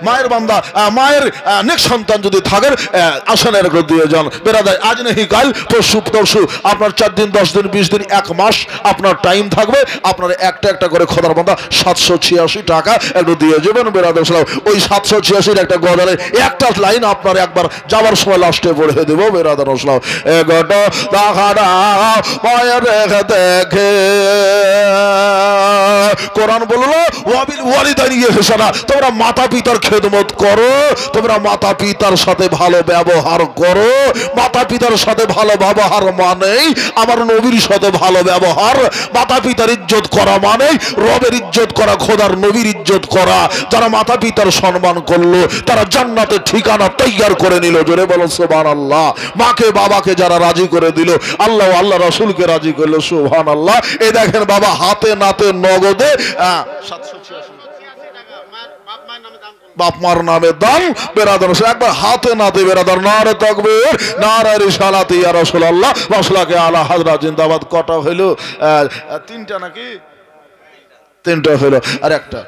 মায়ের বান্দা মায়ের নেক্সট সন্তান যদি থাকেন আসনের করে দিয়ে যান বেরাদার আজ নেই কাল পরশু আপনার 4 দিন 10 দিন 20 দিন 1 মাস আপনার টাইম থাকবে আপনার একটা করে খোদার বান্দা 786 টাকা একটু দিয়ে যাবেন বেরাদার রসলাম ওই 786 একটা গদারের একটা লাইন আপনার একবার যাওয়ার সময় লাস্টে পড়ে দেবো বেরাদার রসলাম এগোটা দাখাড়া মায়ের রেখে দেখে কোরআন বললো ওয়াবিল ওয়ালিদাইনি ইহসানা তোমরা মাতা পিতার খেদমত করো তোমরা মাতা পিতার সাথে ভালো ব্যবহার করো মাতা পিতার সাথে ভালো ব্যবহার মানেই আমার নবীর সাথে ভালো ব্যবহার মাতা পিতার ইজ্জত করা মানে রবের ইজ্জত করা খোদার নবীর ইজ্জত করা যারা মাতা পিতার সম্মান করলো তারা জান্নাতের ঠিকানা তৈয়ার করে নিল জোরে বলো সুবহানাল্লাহ মাকে বাবাকে যারা রাজি করে দিল আল্লাহ আল্লাহ রাসূলকে রাজি করলো সুবহানাল্লাহ এই দেখেন বাবা হাতে নাতে নগদে 786 বাপ মার নামে দান বেরাদার একবার হাতে নাতে বেরাদার নারে তাকবীর নারে রিসালাত ইয়া রাসূলুল্লাহ মাসলাকে আলা হযরত জিন্দাবাদ কটা হলো 3টা নাকি 3টা হলো আর একটা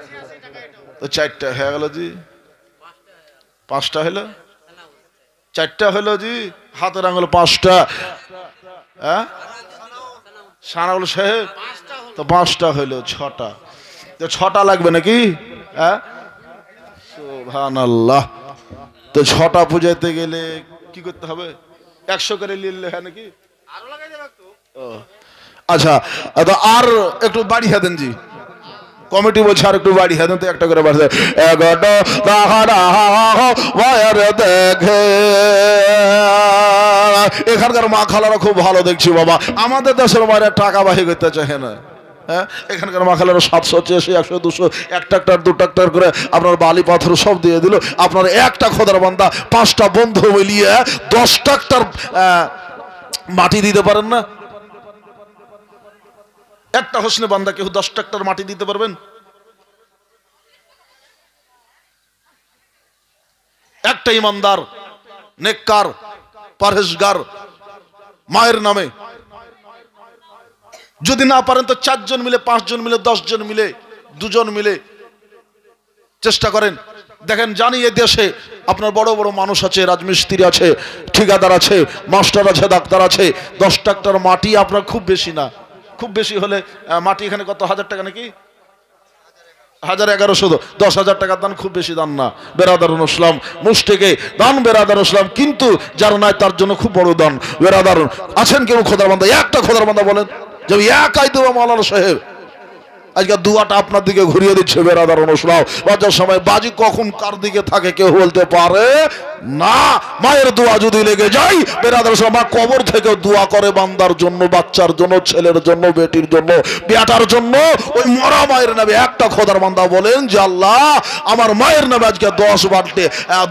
তো 4টা হয়ে গেল জি 5টা হলো 4টা হলো জি হাতের আঙ্গুল 5টা হ্যাঁ সানাগুলো সাহেব তো 5টা হলো 6টা তো 6টা লাগবে নাকি হ্যাঁ সুবহানাল্লাহ তো 6টা পূজাইতে গেলে কি করতে হবে 100 করে নিলে হয় নাকি আরো লাগাই দেব তো আচ্ছা তো আর একটু বাড়িয়ে দেন জি কমিটি বলছে আর একটু বাড়িয়ে দেন তো একটা করে বাড়ছে এগাটা তাহারা ওয়ার দেখে এখানকার মা খালারা খুব ভালো দেখছি বাবা আমাদের দেশের মায়েরা টাকা বাহি করতে চায় না হ্যাঁ এখানকার মাখালেরা 786 100 200 এক ট্রাক্টর 2 ট্রাক্টর করে আপনার বালি পাথর সব দিয়ে দিল আপনার একটা খোদার বান্দা 5টা বন্ধু মিলিয়ে 10 ট্রাক্টর মাটি দিতে পারেন না একটা হোসনে বান্দা কেউ 10 ট্রাক্টর মাটি দিতে পারবেন একটা ইমানদার নেককার পরহেজগার মায়ের নামে যদি না পারেন তো 4 জন মিলে 5 জন মিলে 10 জন মিলে 2 জন মিলে চেষ্টা করেন দেখেন জানি এই দেশে আপনার বড় বড় মানুষ আছে রাজমিস্ত্রি আছে ঠিকাদার আছে মাস্টার আছে ডাক্তার আছে 10 ট্রাক্টর মাটি আপনার খুব বেশি না খুব বেশি হলে মাটি এখানে কত হাজার টাকা নাকি 1100 10,000 টাকা দান খুব বেশি দান না বেরাদারুল ইসলাম মুশরিকে দান বেরাদারুল ইসলাম কিন্তু যার নাই তার জন্য খুব বড় দান বেরাদার আছেন কেউ খোদার বান্দা একটা খোদার বান্দা বলেন যে একাই দেবো মাওলানা সাহেব আজকে দুয়াটা আপনার দিকে ঘুরিয়ে দিচ্ছে বেরাদারুল ইসলাম বাজার সময় বাজি কখন কার দিকে থাকে কেউ বলতে পারে না মায়ের দোয়া যদি লেগে যায় বেরাদারুল ইসলাম মা কবর থেকে দোয়া করে বান্দার জন্য বাচ্চার জন্য ছেলের জন্য বেটির জন্য বেটার জন্য ওই মরা মায়ের নামে একটা খোদার বান্দা বলেন যে আল্লাহ আমার মায়ের নামে আজকে 10 বাল্টি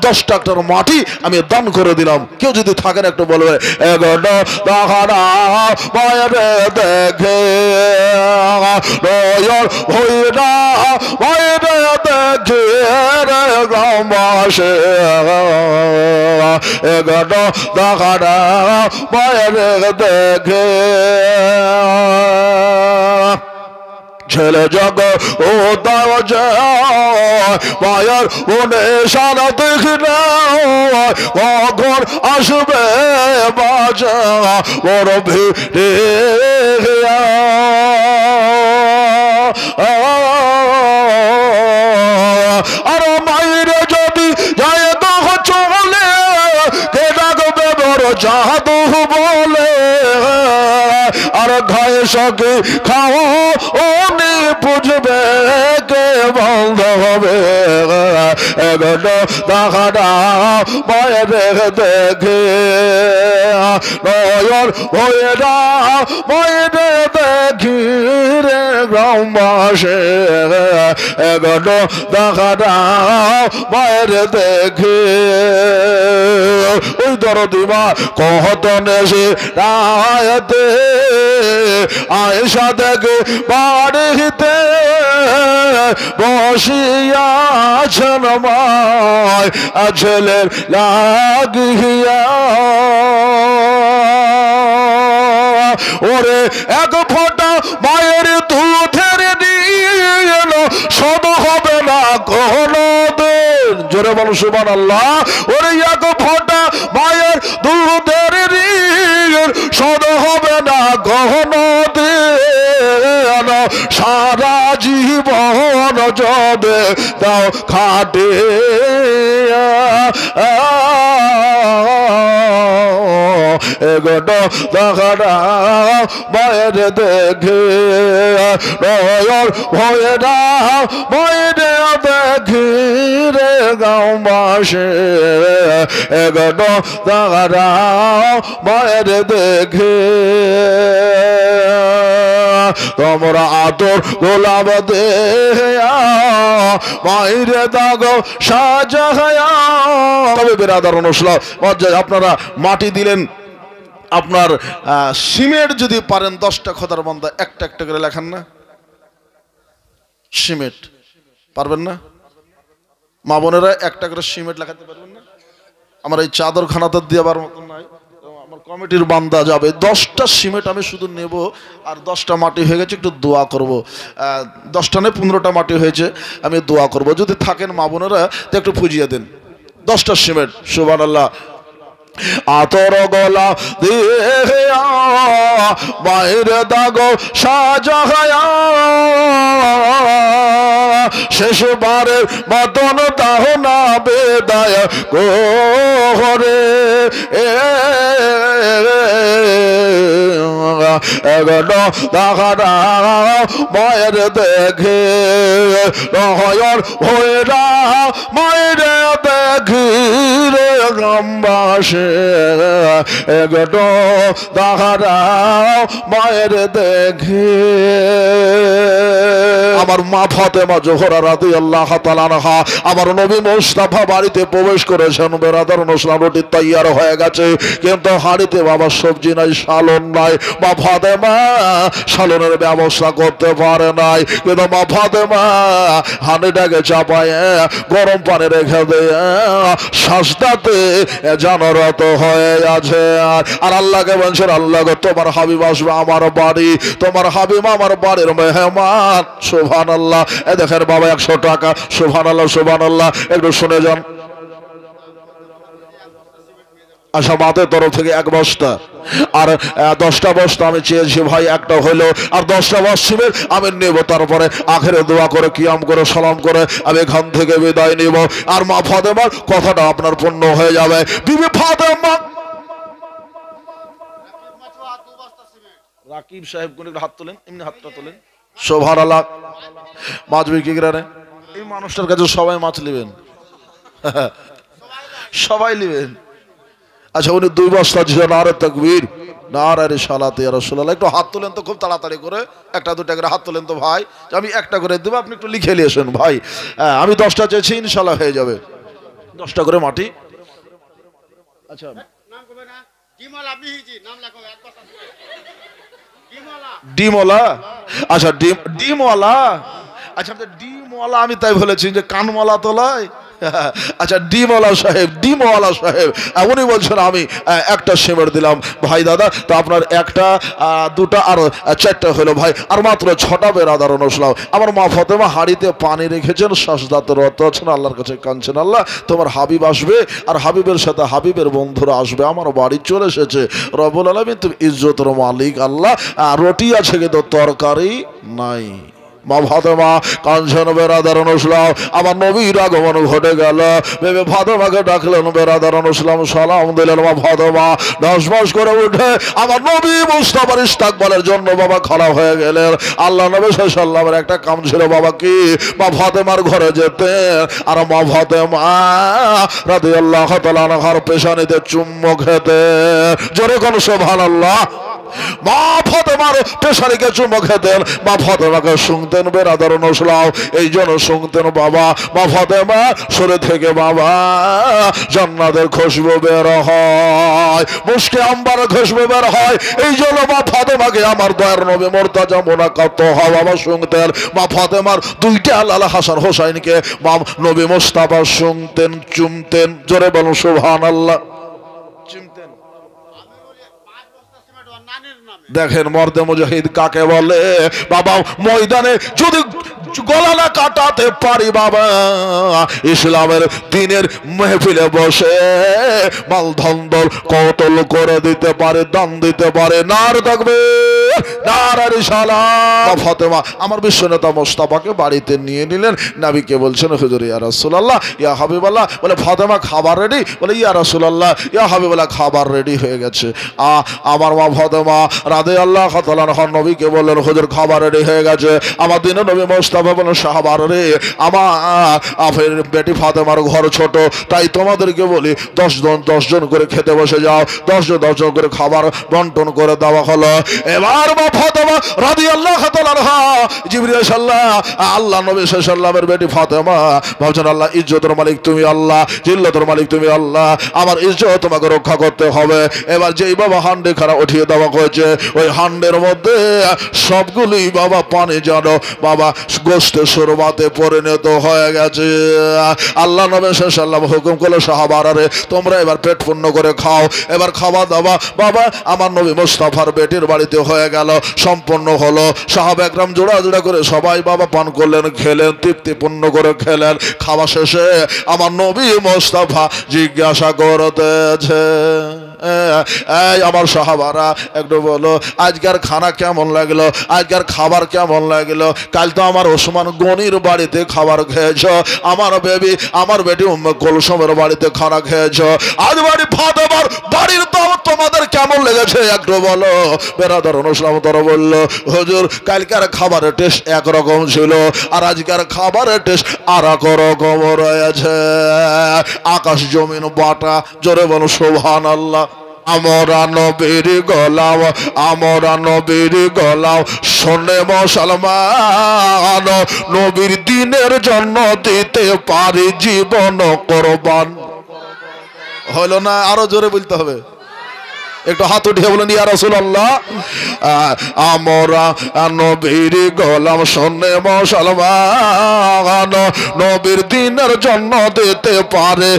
10 ট্রাক্টর মাটি আমি দান করে দিলাম কেউ যদি থাকেন একটু বলবে এগোটা দাহারা মায়ের দেখে হইরা মায়ের দেখে রে গ্রামবাসী এগোটা দাহারা মায়ের দেখে ছেলে জগ ও দাও মায়ের মনে সারা দেখি না কখন আসবে বাজা বড় ভিড়ে আর মায়ের যদি যায় তো চলে কে ডাকবে বড় জাদু বলে আর ঘায়ে সকে খাও ওনি বুঝবে কে বন্ধ হবে এগোটা দেখাটা মায়ের দেখে নয়ন হয়ে না মায়ের দেখি রে গ্রামবাসী এগোটা দেখাটা মায়ের দেখে ওই দরদিমা কহত নেশে রায়তে আয়েশা দেখে বাড়িতে বসিয়াছেন মায় ছেলের লাগিয়া ওরে এক ফোঁটা মায়ের দুধের ঋণ শোধ হবে না কোনদিন। জোরে বলো সুবহানাল্লাহ। ওরে এক ফোঁটা মায়ের দুধের ঋণ শোধ হবে না কোনদিন। সারা জীবন যদি দাও খাটে এগোটো দেখাটা মায়ের দেখে নয়ন ভয়ে না মায়ের দেখি রে গাঁওবাসী এগোটো দেখাটা মায়ের দেখে তোমরা আতর গোলাপ দেয়া মাইরে দাগো সাজায়া। তবে বেরাদার অনুসলাম আপনারা মাটি দিলেন, আপনার সিমেন্ট যদি পারেন 10টা খোদার বান্দা একটা একটা করে লেখান না, সিমেন্ট পারবেন না? মা বোনেরা একটা করে সিমেন্ট লেখাতে পারবেন না? আমার এই চাদরখানাতে দেওয়ার মতন নাই, আমার কমিটির বান্দা যাবে 10টা সিমেন্ট আমি শুধু নেব, আর 10টা মাটি হয়ে গেছে, একটু দোয়া করব। 10টা নয় 15টা মাটি হয়েছে, আমি দোয়া করব। যদি থাকেন মা বোনেরা তো একটু ফুজিয়ে দেন 10টা সিমেন্ট। সুবহানাল্লাহ। আতর গলা দিয়া বাইরে দাগো সাজায়া শেষবারের মতন তাহ না বেদায় গোরে এগো দাহারা মায়ের দেখে নয়ন ভৈরা মায়ের দেখি রে গ্রামবাসী এগো দাহারা মায়ের দেখে। আমার মা ফাতেমা জোহরা রাদিয়াল্লাহু তাআলা আনহা আমার নবী মুস্তাফা বাড়িতে প্রবেশ করেছেন। বেরাদার অনুষ্ঠান রুটি তৈয়ার হয়ে গেছে, কিন্তু হাড়িতে বাবা সবজি নাই, সালন নাই। মা ফাতেমা সালনের ব্যবস্থা করতে পারে নাই, কিন্তু মা ফাতেমা হাঁড়িটাকে চাপায় গরম পানি রেখে দেয় সাজদাতে জানরত হয়ে আছে। আর আল্লাহকে বলছেন, আল্লাহ তোমার হাবিব আসবে আমার বাড়ি, তোমার হাবিব আমার বাড়ির মেহমান। সুবহানাল্লাহ। এ দেখেন বাবা 100 টাকা। সুবহানাল্লাহ সুবহানাল্লাহ। একটু শুনে যান। আচ্ছা, মাদের তরফ থেকে 1 বস্তা, আর 10টা বস্তা আমি চেয়েছি ভাই, একটা হলো, আর 10টা বস্তা আমি নেব। তারপরে আখেরে দোয়া করে কিয়াম করে সালাম করে আমি এখান থেকে বিদায় নিব। আর মা ফাতেমার কথাটা আপনার পূর্ণ হয়ে যাবে। বিবি ফাতেমা রাকিব সাহেব কোন হাত তোলেন, এমনি হাতটা তোলেন। সুবহানাল্লাহ। মাছ বিক্রি করে এই মানুষটার কাছে সবাই মাছ নেবেন, সবাই নেবেন। আচ্ছা, উনি 2 বস্তা ছিল। নারে তাকবীর, নারে রিসালাত ইয়া রাসূলুল্লাহ। একটু হাত তোলেন তো, খুব তাড়াতাড়ি করে 1টা 2টা করে হাত তোলেন তো ভাই, আমি একটা করে দেব, আপনি একটু লিখে নিয়ে আসেন ভাই। আমি 10টা চেয়েছি, ইনশাআল্লাহ হয়ে যাবে। 10টা করে মাটি। আচ্ছা, নাম কবে না ডিমলা বিহিজি নাম লেখো 1 বস্তা ডিমলা। ডিমলা। আচ্ছা, ডিমওয়ালা। আচ্ছা, ডিমওয়ালা আমি তাই বলেছি যে কানওয়ালা তোলায়। আচ্ছা, ডিমওয়ালা সাহেব, ডিমওয়ালা সাহেব উনি বলছেন আমি 1টা সিমেন্ট দিলাম। ভাই দাদা, তো আপনার 1টা 2টা আর 4টা হলো ভাই, আর মাত্র 6টা বেরাদার অনুসলাম। আমার মা ফাতেমা হাড়িতে পানি রেখেছেন, সাজদাতে রত আছেন, আল্লাহর কাছে কাঁদছেন, আল্লাহ তোমার হাবিব আসবে, আর হাবিবের সাথে হাবিবের বন্ধুরা আসবে, আমার বাড়ি চলে এসেছে। রব্বুল আলামিন তুমি ইজ্জতের মালিক আল্লাহ, রুটি আছে কিন্তু তরকারি নাই। মা ফাতেমা কাঁদছেন। বেরাদার অনুসলাম আমার নবীর আগমন ঘটে গেল। বেবি ফাতেমাকে ডাকলেন, বেরাদার অনুসলাম সালাম দিলেন। মা ফাতেমা 10 মাস করে উঠে আমার নবী মুস্তাফার ইস্তেকবালের জন্য বাবা খাড়া হয়ে গেলেন। আল্লাহ নবী সাল্লাল্লাহু আলাইহি একটা কাম ছিল বাবা, কি মা ফাতেমার ঘরে যেতেন, আর মা ফাতেমা রাদিয়াল্লাহু তাআলা আনহার পেশানিতে চুম্বন খেতেন। জোরে কোন সুবহানাল্লাহ। মা ফাতেমার পেশারিকে চুমো খেতেন, মা ফাতেমাকে শুনতেন। বেরাদার অনুসলাম এই জন্য শুনতেন বাবা, মা ফাতেমা শরীর থেকে বাবা জান্নাতের খুশবু বের হয়, মুশকে আম্বারের খুশবু বের হয়। এই জন্য মা ফাতেমাকে আমার দয়ার নবী মুর্তাজা মুনাকাত হওয়া বাবা শুনতেন। মা ফাতেমার 2টা লালা হাসান হোসাইনকে মা নবী মুস্তাফা শুনতেন, চুমতেন। জোরে বলুন সুবহানাল্লাহ। চুমতেন। দেখেন মর্দে মুজাহিদ কাকে বলে বাবা। ময়দানে গলা না কাটাতে পারি বাবা, ইসলামের দিনের মেহফিলে বসে মাল ধন্দল কতল করে দিতে পারে, দান দিতে পারে। নার থাকবে নার সালাম। ফাতেমা আমার বিশ্বনেতা মোস্তফাকে বাড়িতে নিয়ে নিলেন, নবীকে বলছেন হুজুর ইয়া রাসূলুল্লাহ ইয়া হাবিবাল্লাহ, বলে ফাতেমা খাবার রেডি, বলে ইয়া রাসূলুল্লাহ ইয়া হাবিবাল্লাহ খাবার রেডি হয়ে গেছে। আমার মা ফাতেমা রাদিয়াল্লাহু তাআলা আনহা নবীকে বললেন হুজুর খাবার রেডি হয়ে গেছে। আমার দিনে নবী মোস্তফা বলেন সাহাবার রে, আমার বেটি ফাতেমার ঘর ছোট, তাই তোমাদেরকে বলি 10 জন করে খেতে বসে যাও। 10 জন করে খাবার বন্টন করে দেওয়া হলো। এবার মা ফাতেমা রাদিয়াল্লাহু তাআলা আনহা জিবরিল আল্লাহ নবী সাল্লাল্লাহু আলাইহি বেটি ফাতেমা ভাবছেন আল্লাহ ইজ্জতের মালিক তুমি, আল্লাহ জিল্লাতের মালিক তুমি, আল্লাহ আমার ইজ্জত তোমাকে রক্ষা করতে হবে। এবার যেই বাবা হান্ডি খানা উঠিয়ে দেওয়া হয়েছে, ওই হান্ডের মধ্যে সবগুলি বাবা পানি যেন বাবা গোশতে শরবাতে পরিণত হয়ে গেছে। আল্লাহ নবী সাল্লাল্লাহু আলাইহি হুকুম করলো সাহাবারে তোমরা এবার পেট পূর্ণ করে খাও। এবার খাওয়া দাওয়া বাবা আমার নবী মুস্তাফার বেটির বাড়িতে হয়ে গেল, সম্পন্ন হলো। সাহাবা একরাম জোড়া জোড়া করে সবাই বাবা পান করলেন, খেলেন, তৃপ্তিপূর্ণ করে খেলেন। খাওয়া শেষে আমার নবী মুস্তাফা জিজ্ঞাসা করতেছে এই আমার সাহাবারা একটু বলো আজকের খানা কেমন লাগলো, আজকের খাবার কেমন লাগলো? কাল তো আমার ওসমান গনির বাড়িতে খাবার খেয়েছ, আমার বেটি উম্মে কুলসুমের বাড়িতে খানা খেয়েছ, আজ বাড়ি ফাতেমার বাড়ির দাও তোমাদের কেমন লেগেছে একটু বলো। বেরাদার অনুসলাম তোরা বলল হুজুর কালকার খাবারের টেস্ট একরকম ছিল, আর আজকের খাবারের টেস্ট আর এক রকম রয়েছে। আকাশ জমিন বাটা, জোরে বলো সুবহানাল্লাহ। আমরা নবীর গোলাম, আমরা নবীর গোলাম, শোনে মুসলমান, নবীর দিনের জন্য দিতে পারি জীবন কোরবান। হলো না? আরো জোরে বলতে হবে, একটু হাত উঠিয়ে বলেন ইয়া রাসূলুল্লাহ। আমরা নবীর গোলাম, শোনে মুসলমান, নবীর দিনের জন্য দিতে পারে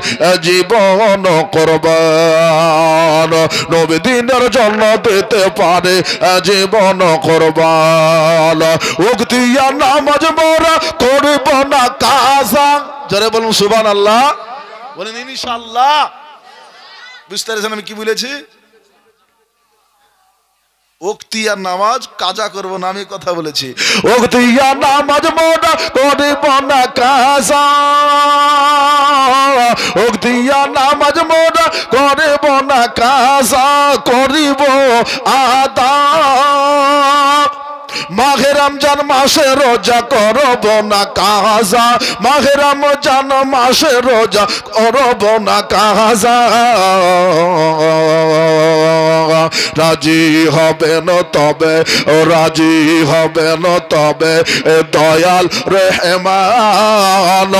জীবন কোরবান, নবীর দিনের জন্য দিতে পারে জীবন কোরবান। উক্তিয়া নামাজ মোরা করব না কাজা, জোরে বলুন সুবহানাল্লাহ, বলেন ইনশাআল্লাহ। বুঝতে পেরেছেন আমি কি বলেছি? ওক্তিয়ার নামাজ কাজা করব না, আমি কথা বলেছি। ওক্তিয়ার নামাজ মোরা করব না কাজা, ওক্তিয়ার নামাজ মোরা করব না কাজা, করিব আদা। মাহে রমজান মাসে রোজা করব না কাজা, মাহে রমজান মাসে রোজা করব না কাজা। রাজি হবেন তবে, রাজি হবেন তবে দয়াল রহমান,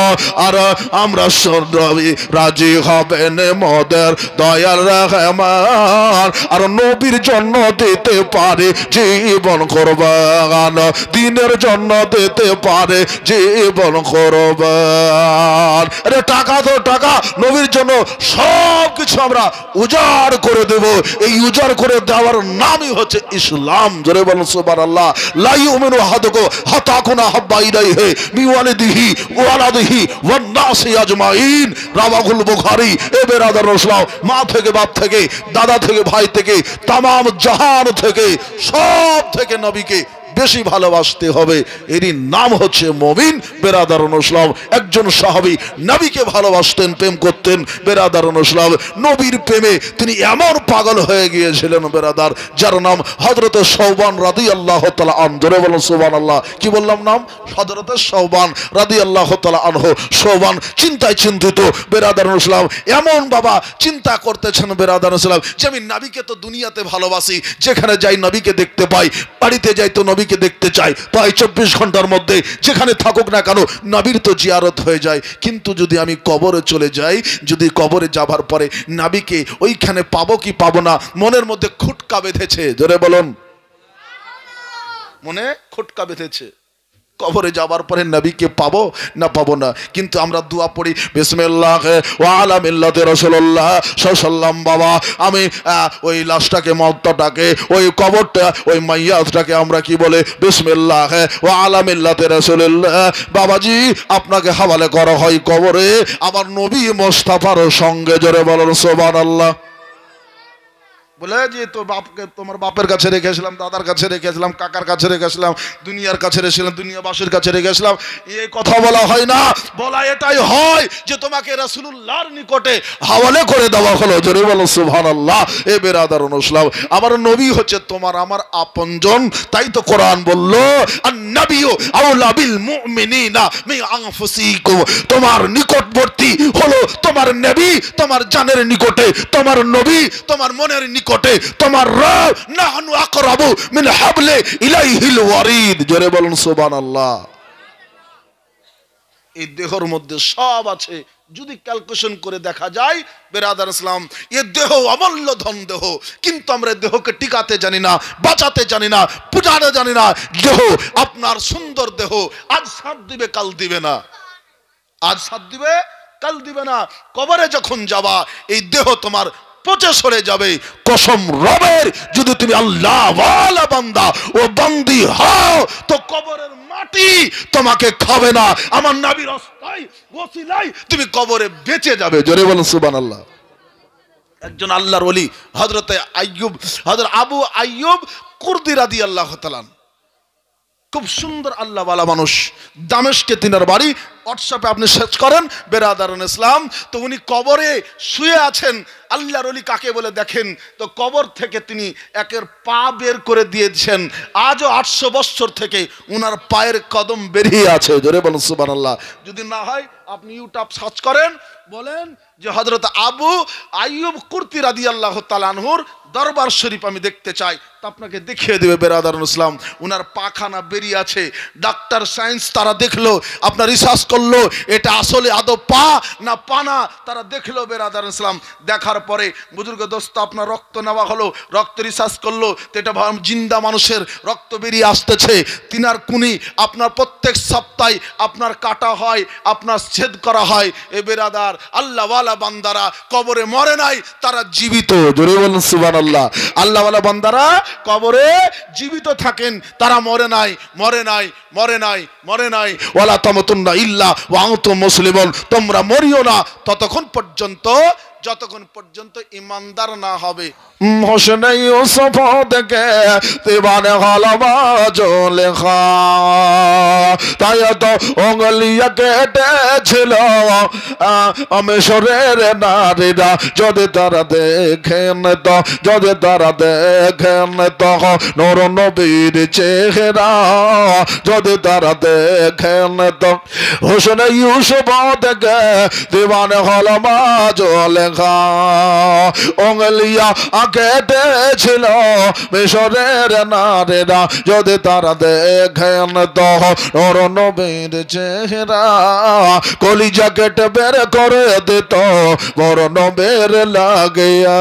আর আমরা নবী রাজি হবেন মোদের দয়াল রহমান, আর নবীর জন্য দিতে পারে জীবন কোরবান, দিনের জন্য দিতে পারে জীবন কোরবান। আরে টাকা তো টাকা, নবীর জন্য সব কিছু আমরা উজাড় করে দেব। এই উজাড় করে দেওয়ার নামই হচ্ছে ইসলাম। জোরে বলুন সুবহানাল্লাহ। লা ইউমিনু আহাদুকুম হাত্তা আকুনা হাব্বা ইলাইহি মিন ওয়ালিদিহি ওয়া ওয়ালাদিহি ওয়ান নাসি আজমাইন, রাওয়াহুল বুখারী। এ বেরাদার রাসূল, মা থেকে বাপ থেকে দাদা থেকে ভাই থেকে তামাম জাহান থেকে সব থেকে নবীকে বেশি ভালোবাসতে হবে। এরই নাম হচ্ছে মুমিন। বেরাদারুন ইসলাম, একজন সাহাবী নবীকে ভালোবাসতেন, প্রেম করতেন। বেরাদারুন ইসলাম, নবীর প্রেমে তিনি এমন পাগল হয়ে গিয়েছিলেন বেরাদার, যার নাম হযরত সৌবান রাদিয়াল্লাহু তাআলা আনহু। জোরে বলুন সুবহানাল্লাহ। কি বললাম নাম? হযরত সৌবান রাদিয়াল্লাহু তাআলা আনহু। সৌবান চিন্তায় চিন্তিত বেরাদারুন ইসলাম, এমন বাবা চিন্তা করতেছেন বেরাদারুন ইসলাম যে আমি নবীকে তো দুনিয়াতে ভালোবাসি, যেখানে যাই নবীকে দেখতে পাই, বাড়িতে যাই তো নবীকে দেখতে চাই, প্রায় 24 ঘন্টার মধ্যে যেখানে থাকুক না কেন নবীর তো জিয়ারত হয়ে যায়। কিন্তু যদি আমি কবরে চলে যাই, যদি কবরে যাবার পরে নবীকে ওইখানে পাবো কি পাবো না, মনের মধ্যে খুটকা বেঁধেছে। জোরে বলুন, মনে খুটকা বেঁধেছে। কবরে যাবার পরে নবীকে পাবো না পাবো না, কিন্তু আমরা দোয়া পড়ি বিসমিল্লাহ ওয়া আলা মিল্লাতি রাসূলুল্লাহ সাল্লাল্লাহু বাবা আমি ওই লাশটাকে মওতটাকে ওই কবরটা ওই মাইয়াতটাকে আমরা কি বলে বিসমিল্লাহ ওয়া আলা মিল্লাতি রাসূলুল্লাহ বাবাজি আপনাকে হাওয়ালে করা হয় কবরে আমার নবী মুস্তাফার সঙ্গে। জোরে বলুন সুবহানাল্লাহ। বলে যে তোর বাপকে তোমার বাপের কাছে রেখেছিলাম, দাদার কাছে রেখেছিলাম, কাকার কাছে রেখেছিলাম, দুনিয়ার কাছে রেখেছিলাম, দুনিয়াবাসীর কাছে রেখেছিলাম, এই কথা বলা হয় না। বলা এটাই হয় যে তোমাকে রাসূলুল্লাহর নিকটে হাওয়ালে করে দেওয়া হলো। জোরে বলো সুবহানাল্লাহ। এ বেরাদারুন ইসলাম, আমার নবী হচ্ছে তোমার আমার আপনজন, তাই তো কোরআন বললো আন-নাবিয়্যু আওলা বিল মুমিনিনা মিন আনফুসিকুম, তোমার নিকটবর্তী হলো তোমার নবী, তোমার জানের নিকটে তোমার নবী, তোমার মনের নিকটে তোমার রব, নাহনু আকরাবু মিন হাবলি ইলাইহিল ওয়ারিদ। জোরে বলুন সুবহানাল্লাহ। এই দেহের মধ্যে সব আছে, যদি ক্যালকুলেশন করে দেখা যায় বেরাদার ইসলাম, এ দেহ অমূল্য ধন দেহ, কিন্তু আমরা দেহকে টিকাতে জানি না, বাঁচাতে জানি না, পূজাতে জানি না। দেহ আপনার সুন্দর দেহ আজ সাথ দিবে কাল দিবে না, আজ সাথ দিবে কাল দিবে না। কবরে যখন যাবা এই দেহ তোমার পচে সরে যাবে। কসম রবের, যদি তুমি আল্লাহ ওয়ালা বান্দা ও বান্দি হও তো কবরের মাটি তোমাকে খাবে না। আমার নবীর অস্থায়ী ওসিলায় তুমি কবরে বেঁচে যাবে। জোরে বলুন সুবহানাল্লাহ। একজন আল্লাহর ওলি হযরতে আইয়ুব, হযরত আবু আইয়ুব কুরদি রাদিয়াল্লাহু তাআলা, খুব সুন্দর আল্লাহ ওয়ালা মানুষ, দামেস্কে তিনার বাড়ি, হোয়াটসঅ্যাপে আপনি সার্চ করেন বেরাদারুন ইসলাম। তো উনি কবরে শুয়ে আছেন। আল্লাহর ওলি কাকে বলে দেখেন তো কবর থেকে তিনি একের পা বের করে দিয়েছেন। আজও 800 বছর থেকে উনার পায়ের কদম বেরিয়ে আছে। জোরে বলুন সুবহানাল্লাহ। যদি না হয় আপনি ইউটিউব সার্চ করেন, বলেন যে হযরত আবু আইয়ুব কুরতি রাদিয়াল্লাহু তাআলা আনহুর দরবার শরীফ আমি দেখতে চাই, তা আপনাকে দেখিয়ে দেবে বেরাদারুন ইসলাম। উনার পাখানা বেরিয়ে আছে। ডাক্তার সায়েন্স তারা দেখলো, আপনার রিসার্চ করলো এটা আসলে আদৌ পা না পানা, তারা দেখলো বেরাদারুন ইসলাম। দেখার পরে বুজুর্গ দোস্ত আপনার রক্ত নেওয়া হলো, রক্ত রিসার্চ করলো তো এটা জিন্দা মানুষের রক্ত বেরিয়ে আসতেছে। তিনার কুনি আপনার প্রত্যেক সপ্তাহে আপনার কাটা হয়, আপনার ছেদ করা হয়। এ বেরাদার আল্লাহ ওয়ালা বান্দারা কবরে মরে নাই, তারা জীবিত। জোরে বলুন সুবহানাল্লাহ। আল্লাহ ওয়ালা বান্দারা কবরে জীবিত থাকেন, তারা মরে নাই, মরে নাই, মরে নাই, মরে নাই। ওয়ালা তামুতুন্না ইল্লা ওয়া আনতুম মুসলিমুন, তোমরা মরিও না ততক্ষণ পর্যন্ত যতক্ষণ পর্যন্ত ইমানদার না হবে। হোসেন ইউসুফ দেখে দিবানে হলবা লেখা, তাই তো অঙ্গলিয়া কেটেছিল মিশরের নারীরা। যদি তারা দেখেন তো, যদি তারা দেখেন তো নূর নবীর চেহারা, যদি তারা দেখেন তো হোসেন ইউসুফ দেখে দিবানে হলবা লেখা। অঙ্গলিয়া কেটেছিল মিশরের নারীরা, যদি তারা দেখেন তো নূর নবীর চেহারা, কলিজা কেটে বের করে দিত বড় নবীর লাগিয়া।